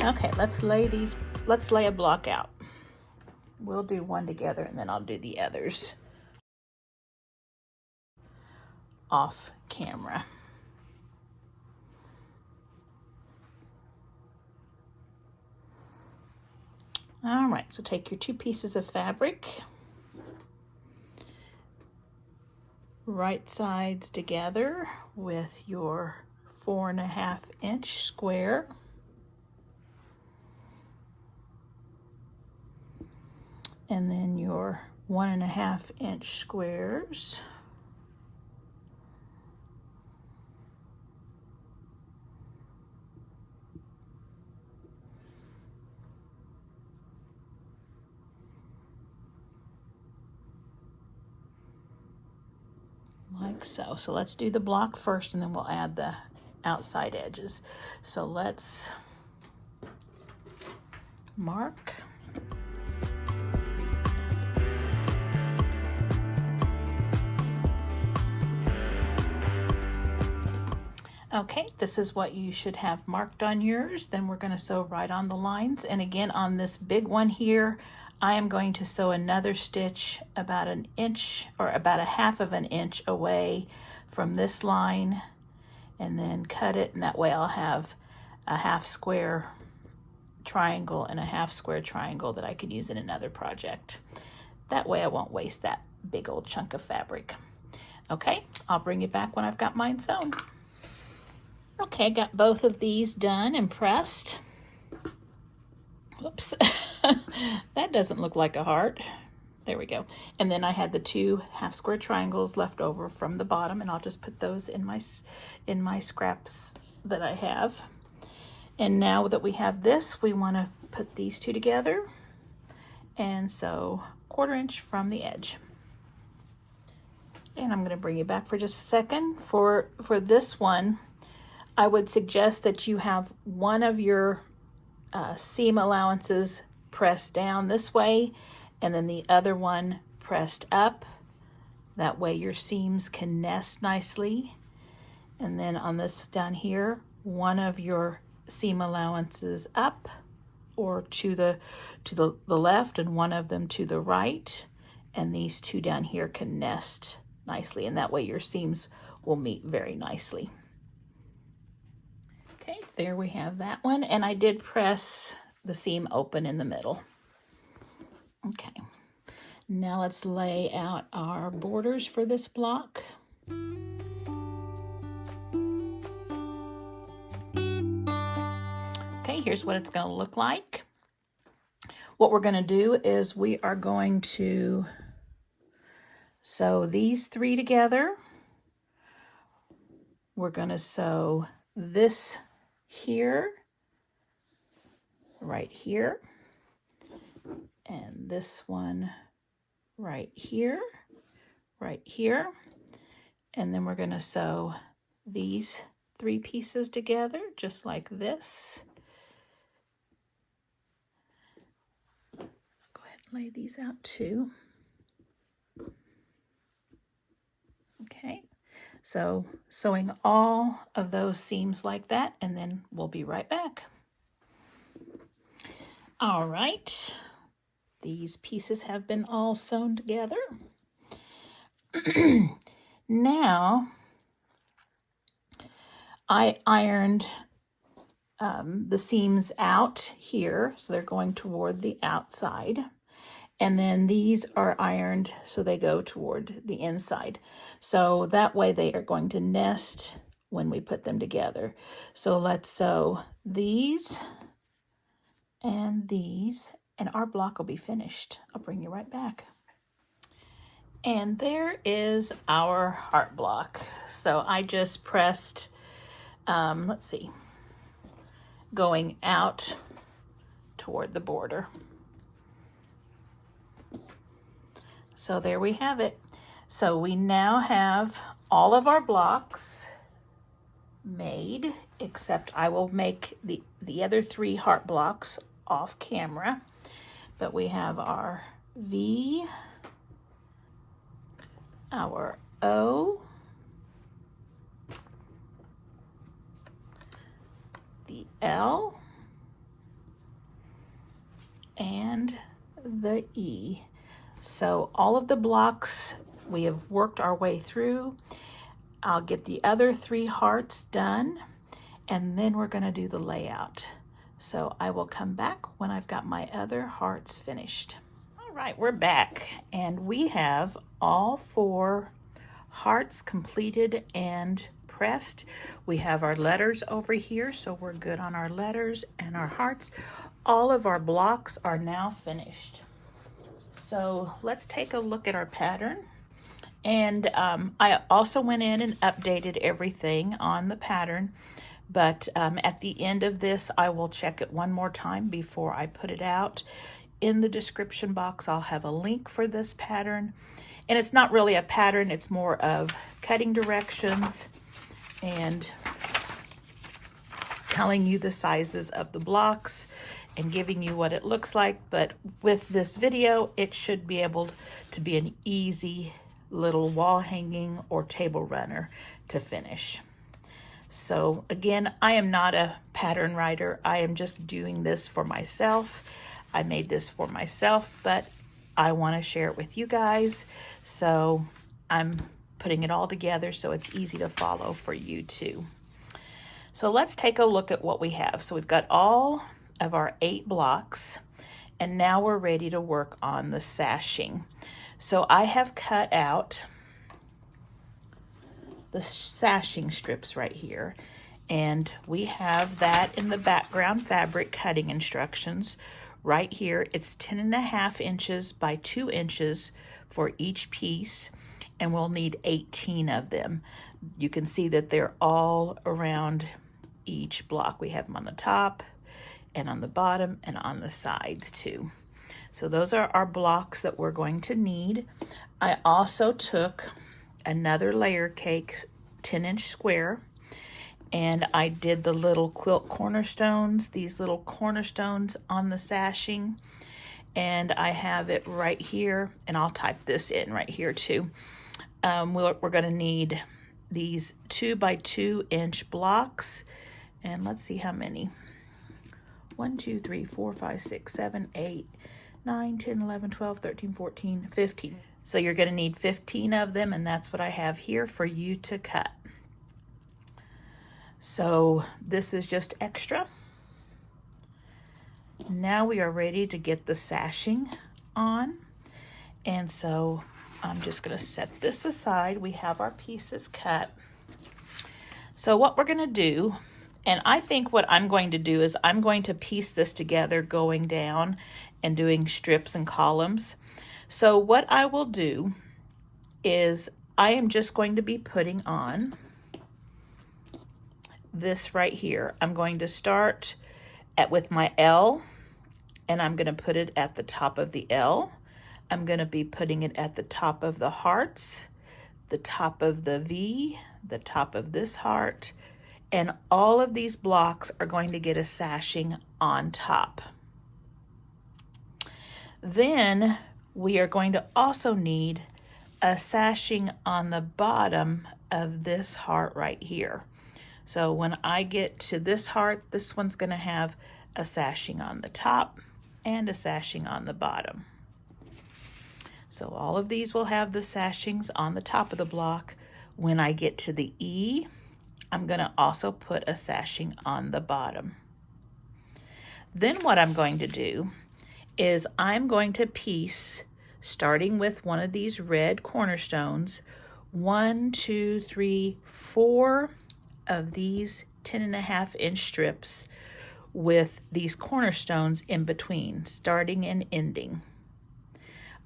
Okay, let's lay these let's lay a block out. We'll do one together and then I'll do the others off camera. All right, so take your 2 pieces of fabric, right sides together with your 4.5 inch square. And then your 1.5 inch squares. Like so. So let's do the block first and then we'll add the outside edges. So let's mark. Okay, this is what you should have marked on yours. Then we're going to sew right on the lines. And again, on this big one here, I am going to sew another stitch about 1 inch or about 1/2 of an inch away from this line and then cut it. And that way I'll have a 1/2 square triangle and a 1/2 square triangle that I could use in another project. That way I won't waste that big old chunk of fabric. Okay, I'll bring it back when I've got mine sewn. Okay, got both of these done and pressed. Oops, that doesn't look like a heart. There we go. And then I had the 2 1/2 square triangles left over from the bottom, and I'll just put those in my scraps that I have. And now that we have this, we want to put these 2 together and sew 1/4 inch from the edge. And I'm going to bring you back for just a second. For this one, I would suggest that you have one of your seam allowances pressed down this way and then the other one pressed up. That way your seams can nest nicely. And then on this down here, one of your seam allowances up or to the left and one of them to the right. And these 2 down here can nest nicely, and that way your seams will meet very nicely. Okay, there we have that one, and I did press the seam open in the middle. Okay, now let's lay out our borders for this block. Okay, here's what it's going to look like. What we're going to do is we are going to sew these 3 together. We're going to sew this here, right here, and this one right here, and then we're going to sew these 3 pieces together just like this. Go ahead and lay these out too. Okay, so sewing all of those seams like that, and then we'll be right back. All right, these pieces have been all sewn together. Now, I ironed the seams out here, so they're going toward the outside. And then these are ironed so they go toward the inside. So that way they are going to nest when we put them together. So let's sew these and these, and our block will be finished. I'll bring you right back. And there is our heart block. So I just pressed, let's see, going out toward the border. So there we have it. So we now have all of our blocks made, except I will make the other 3 heart blocks off camera. But we have our V, our O, the L, the E. So all of the blocks we have worked our way through. I'll get the other 3 hearts done, and then we're going to do the layout. So I will come back when I've got my other hearts finished. All right, we're back, and we have all 4 hearts completed and pressed. We have our letters over here, so we're good on our letters and our hearts. All of our blocks are now finished. So let's take a look at our pattern. And I also went in and updated everything on the pattern, but at the end of this, I will check it one more time before I put it out. In the description box, I'll have a link for this pattern. And it's not really a pattern, it's more of cutting directions and telling you the sizes of the blocks and giving you what it looks like. But with this video, it should be able to be an easy little wall hanging or table runner to finish. So again, I am not a pattern writer. I am just doing this for myself. I made this for myself, but I want to share it with you guys. So I'm putting it all together so it's easy to follow for you too. So let's take a look at what we have. So we've got all of our 8 blocks, and now we're ready to work on the sashing. So I have cut out the sashing strips right here, and we have that in the background fabric cutting instructions right here. It's 10.5 inches by 2 inches for each piece, and we'll need 18 of them. You can see that they're all around each block. We have them on the top and on the bottom and on the sides too. So those are our blocks that we're going to need. I also took another layer cake 10-inch square, and I did the little quilt cornerstones, these little cornerstones on the sashing, and I have it right here, and I'll type this in right here too. We're going to need these 2 by 2 inch blocks, and let's see how many. 1, 2, 3, 4, 5, 6, 7, 8, 9, 10, 11, 12, 13, 14, 15. So you're going to need 15 of them, and that's what I have here for you to cut. So this is just extra. Now we are ready to get the sashing on. And so I'm just going to set this aside. We have our pieces cut. So what we're going to do, and I think what I'm going to do is I'm going to piece this together going down and doing strips and columns. So what I will do is I am just going to be putting on this right here. I'm going to start with my L, and I'm going to put it at the top of the L. I'm going to be putting it at the top of the hearts, the top of the V, the top of this heart, and all of these blocks are going to get a sashing on top. Then we are going to also need a sashing on the bottom of this heart right here. So when I get to this heart, this one's going to have a sashing on the top and a sashing on the bottom. So all of these will have the sashings on the top of the block. When I get to the E, I'm going to also put a sashing on the bottom. Then what I'm going to do is I'm going to piece, starting with one of these red cornerstones, 1, 2, 3, 4 of these 10.5 inch strips with these cornerstones in between, starting and ending.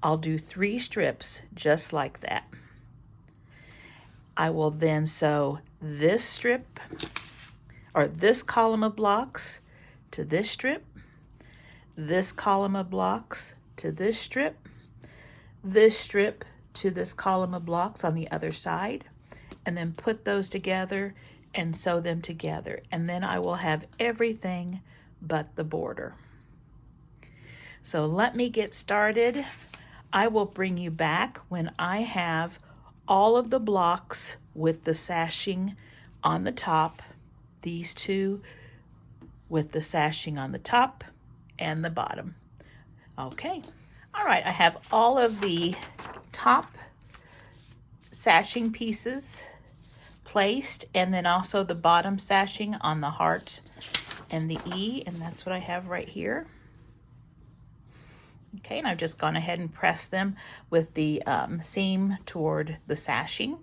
I'll do 3 strips just like that. I will then sew this strip or this column of blocks to this strip, this column of blocks to this strip to this column of blocks on the other side, and then put those together and sew them together. And then I will have everything but the border. So let me get started. I will bring you back when I have all of the blocks with the sashing on the top, these 2 with the sashing on the top and the bottom. Okay, All right, I have all of the top sashing pieces placed, and then also the bottom sashing on the heart and the E, and that's what I have right here. Okay, and I've just gone ahead and pressed them with the seam toward the sashing.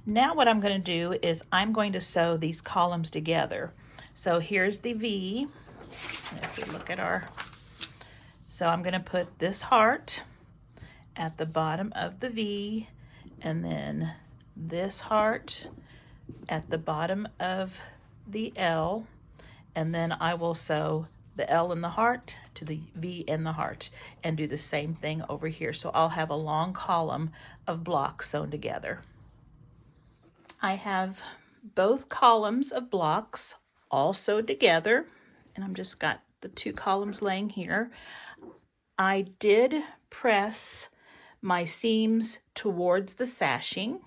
Now what I'm going to do is I'm going to sew these columns together. So here's the V. If we look at so I'm going to put this heart at the bottom of the V, and then this heart at the bottom of the L, and then I will sew the L in the heart to the V in the heart and do the same thing over here. So I'll have a long column of blocks sewn together. I have both columns of blocks all sewed together, and I'm just got the two columns laying here. I did press my seams towards the sashing,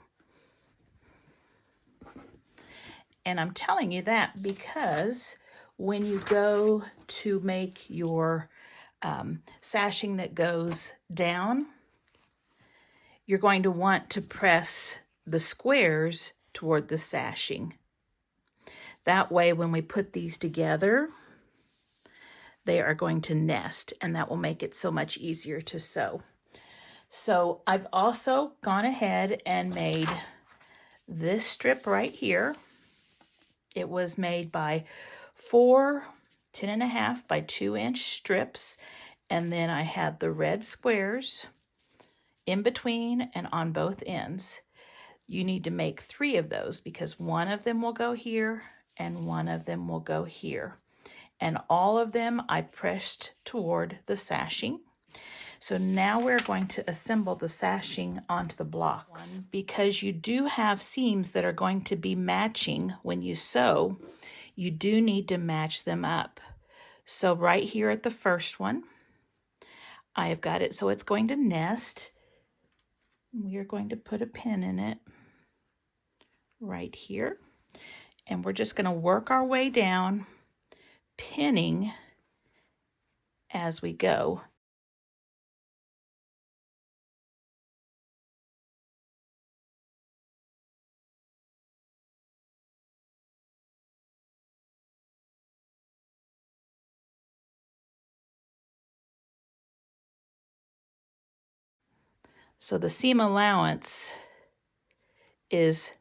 and I'm telling you that because when you go to make your sashing that goes down, you're going to want to press the squares toward the sashing. That way, when we put these together, they are going to nest, and that will make it so much easier to sew. So I've also gone ahead and made this strip right here. It was made by 4 10.5 by 2-inch strips, and then I had the red squares in between and on both ends. You need to make 3 of those because one of them will go here and one of them will go here. And all of them I pressed toward the sashing. So now we're going to assemble the sashing onto the blocks. Because you do have seams that are going to be matching when you sew, you do need to match them up. So right here at the first one, I have got it so it's going to nest. We are going to put a pin in it right here. And we're just going to work our way down, pinning as we go. So the seam allowance is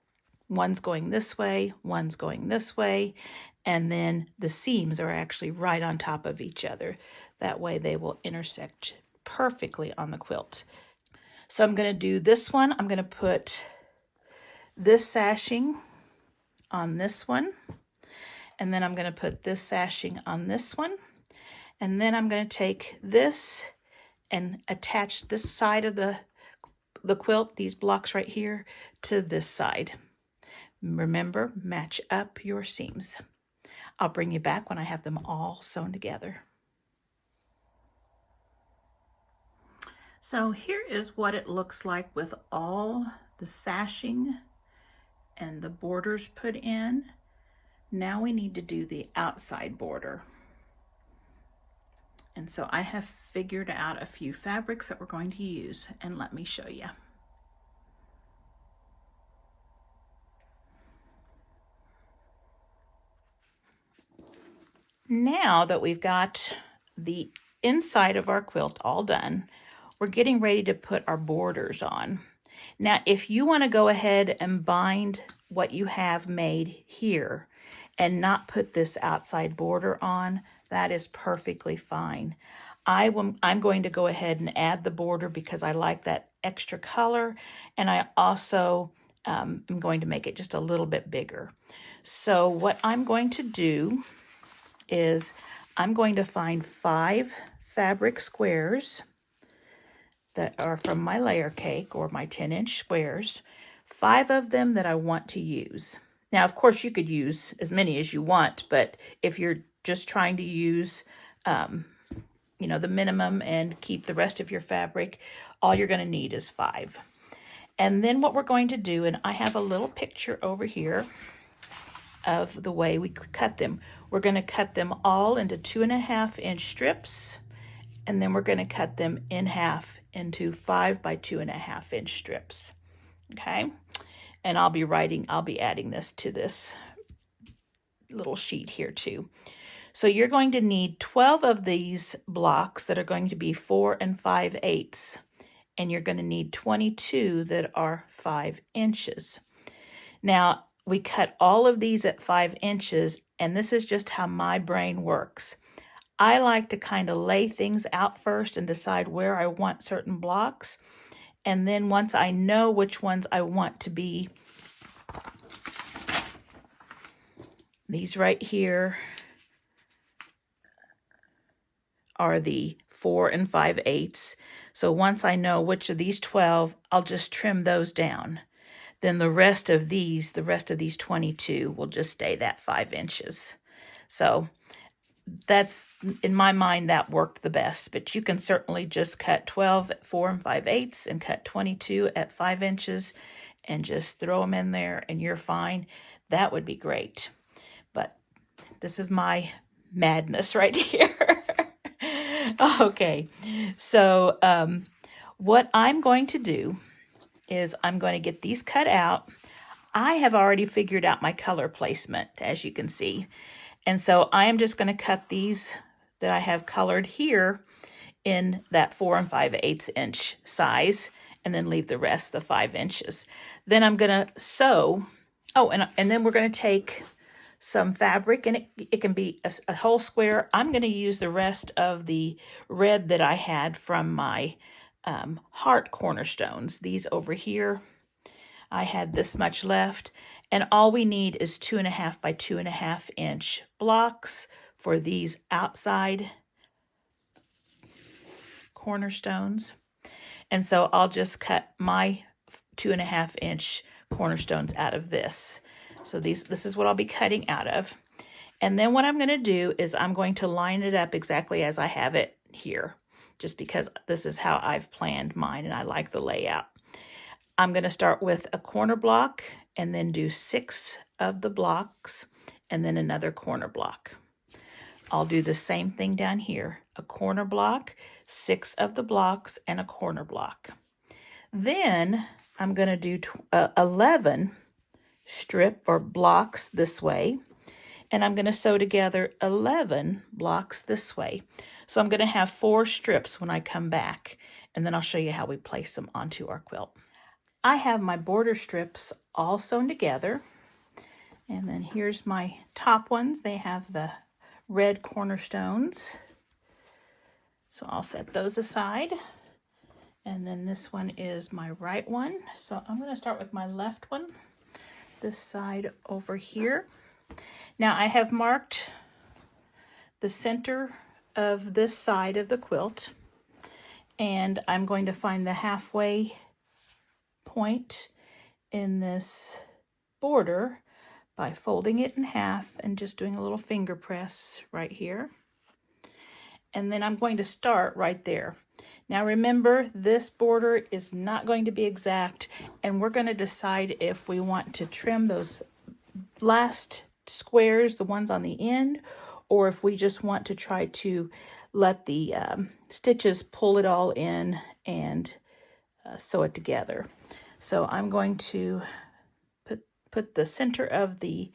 one's going this way, one's going this way, and then the seams are actually right on top of each other. That way they will intersect perfectly on the quilt. So I'm going to do this one. I'm going to put this sashing on this one, and then I'm going to put this sashing on this one, and then I'm going to take this and attach this side of the quilt, these blocks right here, to this side. Remember, match up your seams. I'll bring you back when I have them all sewn together. So here is what it looks like with all the sashing and the borders put in. Now we need to do the outside border. And so I have figured out a few fabrics that we're going to use, and let me show you. Now that we've got the inside of our quilt all done, we're getting ready to put our borders on. Now, if you want to go ahead and bind what you have made here and not put this outside border on, that is perfectly fine. I'm going to go ahead and add the border because I like that extra color, and I also am going to make it just a little bit bigger. So what I'm going to do is I'm going to find 5 fabric squares that are from my layer cake or my 10-inch squares, 5 of them that I want to use. Now, of course, you could use as many as you want, but if you're just trying to use, the minimum and keep the rest of your fabric, all you're going to need is 5. And then what we're going to do, and I have a little picture over here of the way we cut them. We're going to cut them all into 2.5-inch strips, And then we're going to cut them in half into 5 by 2.5 inch strips. Okay, and I'll be adding this to this little sheet here too. So you're going to need 12 of these blocks that are going to be 4 5/8, and you're going to need 22 that are 5 inches. Now, we cut all of these at 5 inches, and this is just how my brain works. I like to kind of lay things out first and decide where I want certain blocks. And then once I know which ones I want to be, these right here are the 4 5/8. So once I know which of these 12, I'll just trim those down. Then the rest of these 22 will just stay that 5 inches. So that's, in my mind, that worked the best, but you can certainly just cut 12 at 4 5/8 and cut 22 at 5 inches and just throw them in there and you're fine. That would be great. But this is my madness right here. Okay, so what I'm going to do is I'm going to get these cut out. I have already figured out my color placement, as you can see. And so I am just going to cut these that I have colored here in that 4 5/8 inch size, and then leave the rest the 5 inches. Then I'm going to sew. Oh, and then we're going to take some fabric, and it can be a whole square. I'm going to use the rest of the red that I had from my heart cornerstones. These over here, I had this much left, and all we need is 2.5 by 2.5 inch blocks for these outside cornerstones. And so I'll just cut my 2.5 inch cornerstones out of this. So this is what I'll be cutting out of. And then what I'm going to do is I'm going to line it up exactly as I have it here, just because this is how I've planned mine and I like the layout. I'm going to start with a corner block and then do 6 of the blocks and then another corner block. I'll do the same thing down here, a corner block, 6 of the blocks, and a corner block. Then I'm going to do 11 strip or blocks this way, and I'm going to sew together 11 blocks this way. So I'm going to have 4 strips when I come back, and then I'll show you how we place them onto our quilt. I have my border strips all sewn together, and then here's my top ones. They have the red cornerstones, so I'll set those aside. And then this one is my right one, so I'm going to start with my left one, this side over here. Now I have marked the center of this side of the quilt, and I'm going to find the halfway point in this border by folding it in half and just doing a little finger press right here. And then I'm going to start right there. Now remember, this border is not going to be exact, and we're going to decide if we want to trim those last squares, the ones on the end, or if we just want to try to let the stitches pull it all in and sew it together. So I'm going to put the center of the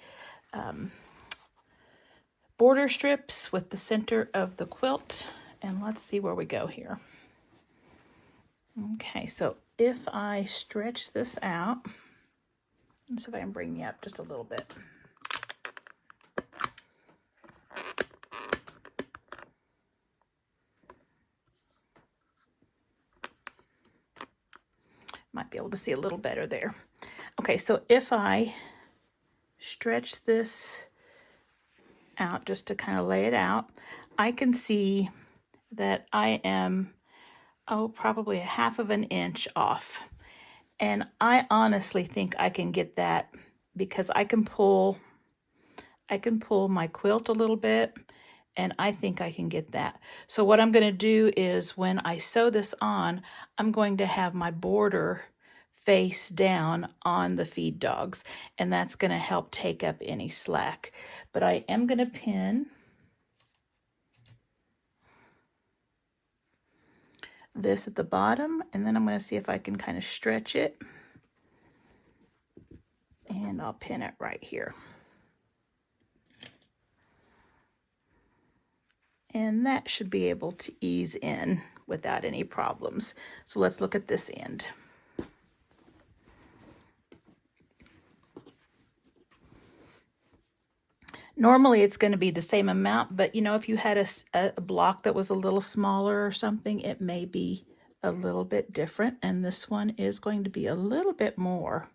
border strips with the center of the quilt, and let's see where we go here. Okay, so if I stretch this out, let's see if I can bring you up just a little bit. Might be able to see a little better there. Okay, so if I stretch this out just to kind of lay it out, I can see that I am, probably 1/2 inch off. And I honestly think I can get that because I can pull my quilt a little bit, and I think I can get that. So what I'm going to do is when I sew this on, I'm going to have my border face down on the feed dogs, and that's going to help take up any slack. But I am going to pin this at the bottom, and then I'm going to see if I can kind of stretch it, and I'll pin it right here. And that should be able to ease in without any problems. So let's look at this end. Normally it's going to be the same amount, but you know, if you had a block that was a little smaller or something, it may be a little bit different, and this one is going to be a little bit more.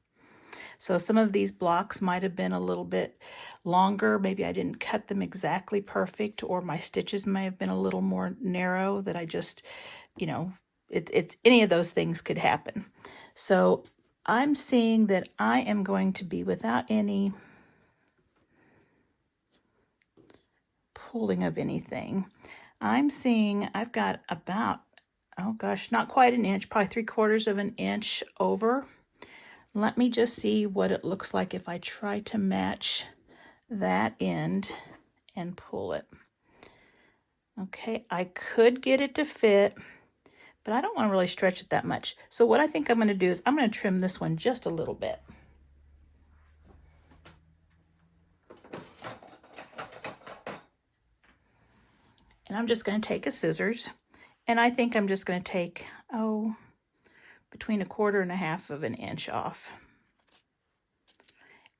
So some of these blocks might have been a little bit longer. Maybe I didn't cut them exactly perfect, or my stitches may have been a little more narrow that I just, you know, it's any of those things could happen. So I'm seeing that I am going to be without any pulling of anything. I'm seeing I've got about, oh gosh, not quite an inch, probably 3/4 of an inch over. Let me just see what it looks like if I try to match that end and pull it. Okay, I could get it to fit, but I don't want to really stretch it that much. So what I think I'm going to do is I'm going to trim this one just a little bit. And I'm just going to take a scissors, and I think I'm just going to take, between 1/4 and 1/2 of an inch off.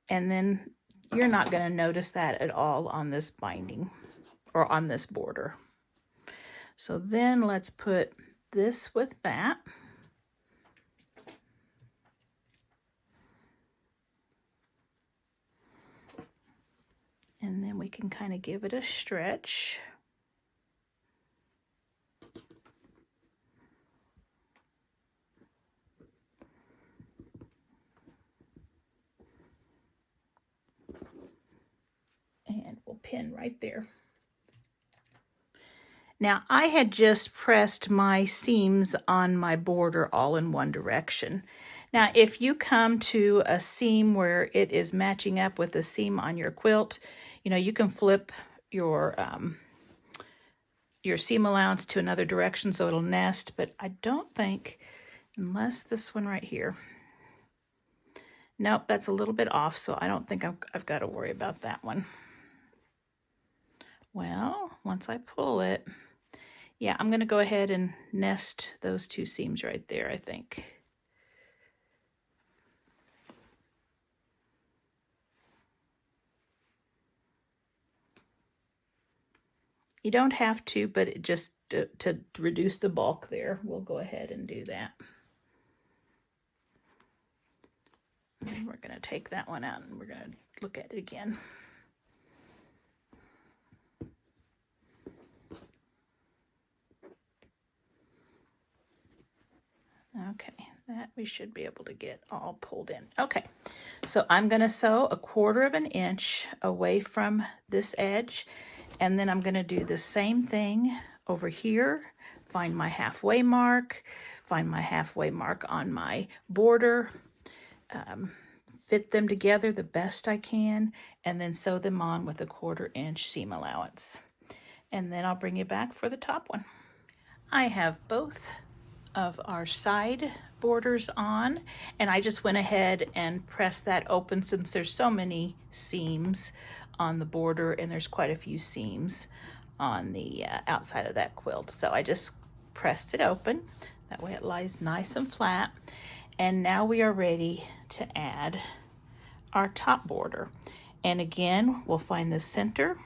And then you're not going to notice that at all on this binding or on this border. So then let's put this with that. And then we can kind of give it a stretch. And we'll pin right there. Now I had just pressed my seams on my border all in one direction. Now if you come to a seam where it is matching up with a seam on your quilt, you know, you can flip your seam allowance to another direction so it'll nest, but I don't think, unless this one right here. Nope, that's a little bit off, so I don't think I've got to worry about that one. Well, once I pull it, yeah, I'm going to go ahead and nest those two seams right there, I think. You don't have to, but just to reduce the bulk there, we'll go ahead and do that. And we're going to take that one out and we're going to look at it again. Okay, that we should be able to get all pulled in. Okay, so I'm going to sew 1/4 of an inch away from this edge, and then I'm going to do the same thing over here, find my halfway mark, find my halfway mark on my border, fit them together the best I can, and then sew them on with 1/4 inch seam allowance. And then I'll bring you back for the top one. I have both of our side borders on, and I just went ahead and pressed that open since there's so many seams on the border and there's quite a few seams on the outside of that quilt. So I just pressed it open. That way it lies nice and flat. And now we are ready to add our top border. And again, we'll find the center.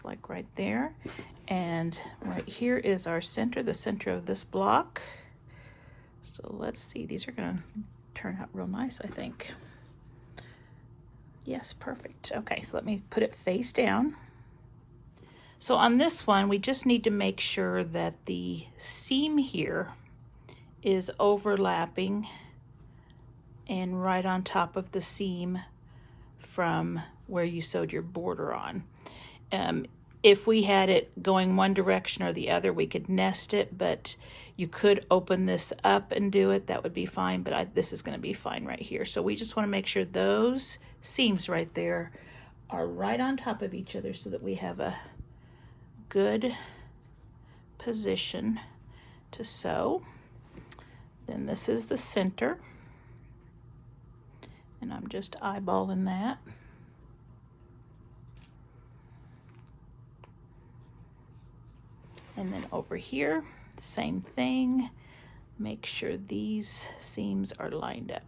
Like right there, and right here is our center, the center of this block. So let's see, these are going to turn out real nice, I think. Yes, perfect. Okay, so let me put it face down. So on this one, we just need to make sure that the seam here is overlapping and right on top of the seam from where you sewed your border on. If we had it going one direction or the other, we could nest it, but you could open this up and do it. That would be fine, but this is going to be fine right here. So we just want to make sure those seams right there are right on top of each other so that we have a good position to sew. Then this is the center, and I'm just eyeballing that. And then over here, same thing. Make sure these seams are lined up.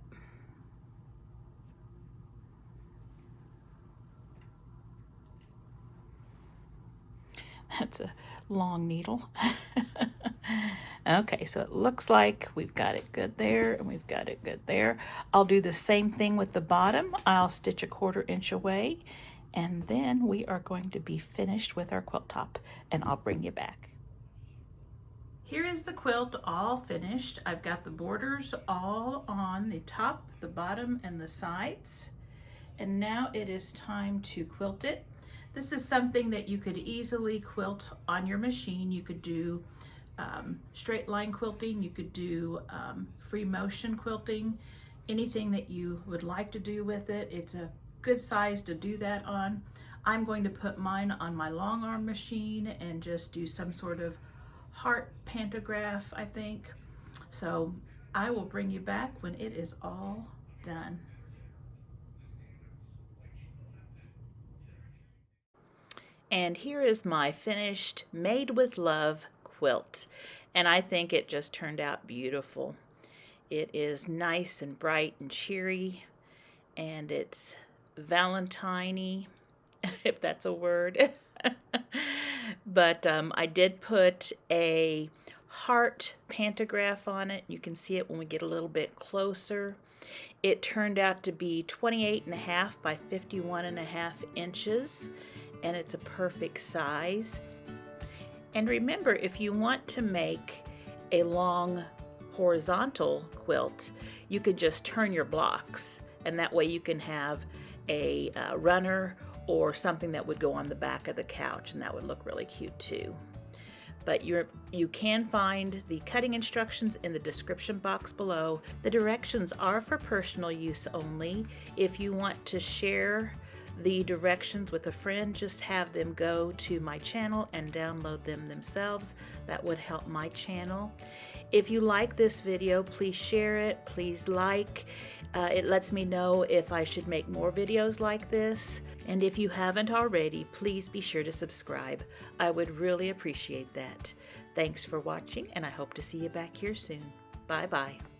That's a long needle. Okay, so it looks like we've got it good there and we've got it good there. I'll do the same thing with the bottom. I'll stitch a 1/4 inch away, and then we are going to be finished with our quilt top, and I'll bring you back. Here is the quilt all finished. I've got the borders all on the top, the bottom, and the sides. And now it is time to quilt it. This is something that you could easily quilt on your machine. You could do straight line quilting, you could do free motion quilting, anything that you would like to do with it. It's a good size to do that on. I'm going to put mine on my long arm machine and just do some sort of heart pantograph, I think. So I will bring you back when it is all done. And here is my finished Made with Love quilt, and I think it just turned out beautiful. It is nice and bright and cheery, and it's Valentine-y, if that's a word. But I did put a heart pantograph on it. You can see it when we get a little bit closer. It turned out to be 28.5 by 51.5 inches, and it's a perfect size. And remember, if you want to make a long horizontal quilt, you could just turn your blocks, and that way you can have a runner or something that would go on the back of the couch, and that would look really cute too. But you can find the cutting instructions in the description box below. The directions are for personal use only. If you want to share the directions with a friend, just have them go to my channel and download them themselves. That would help my channel. If you like this video, please share it, please like. It lets me know if I should make more videos like this. And if you haven't already, please be sure to subscribe. I would really appreciate that. Thanks for watching, and I hope to see you back here soon. Bye-bye.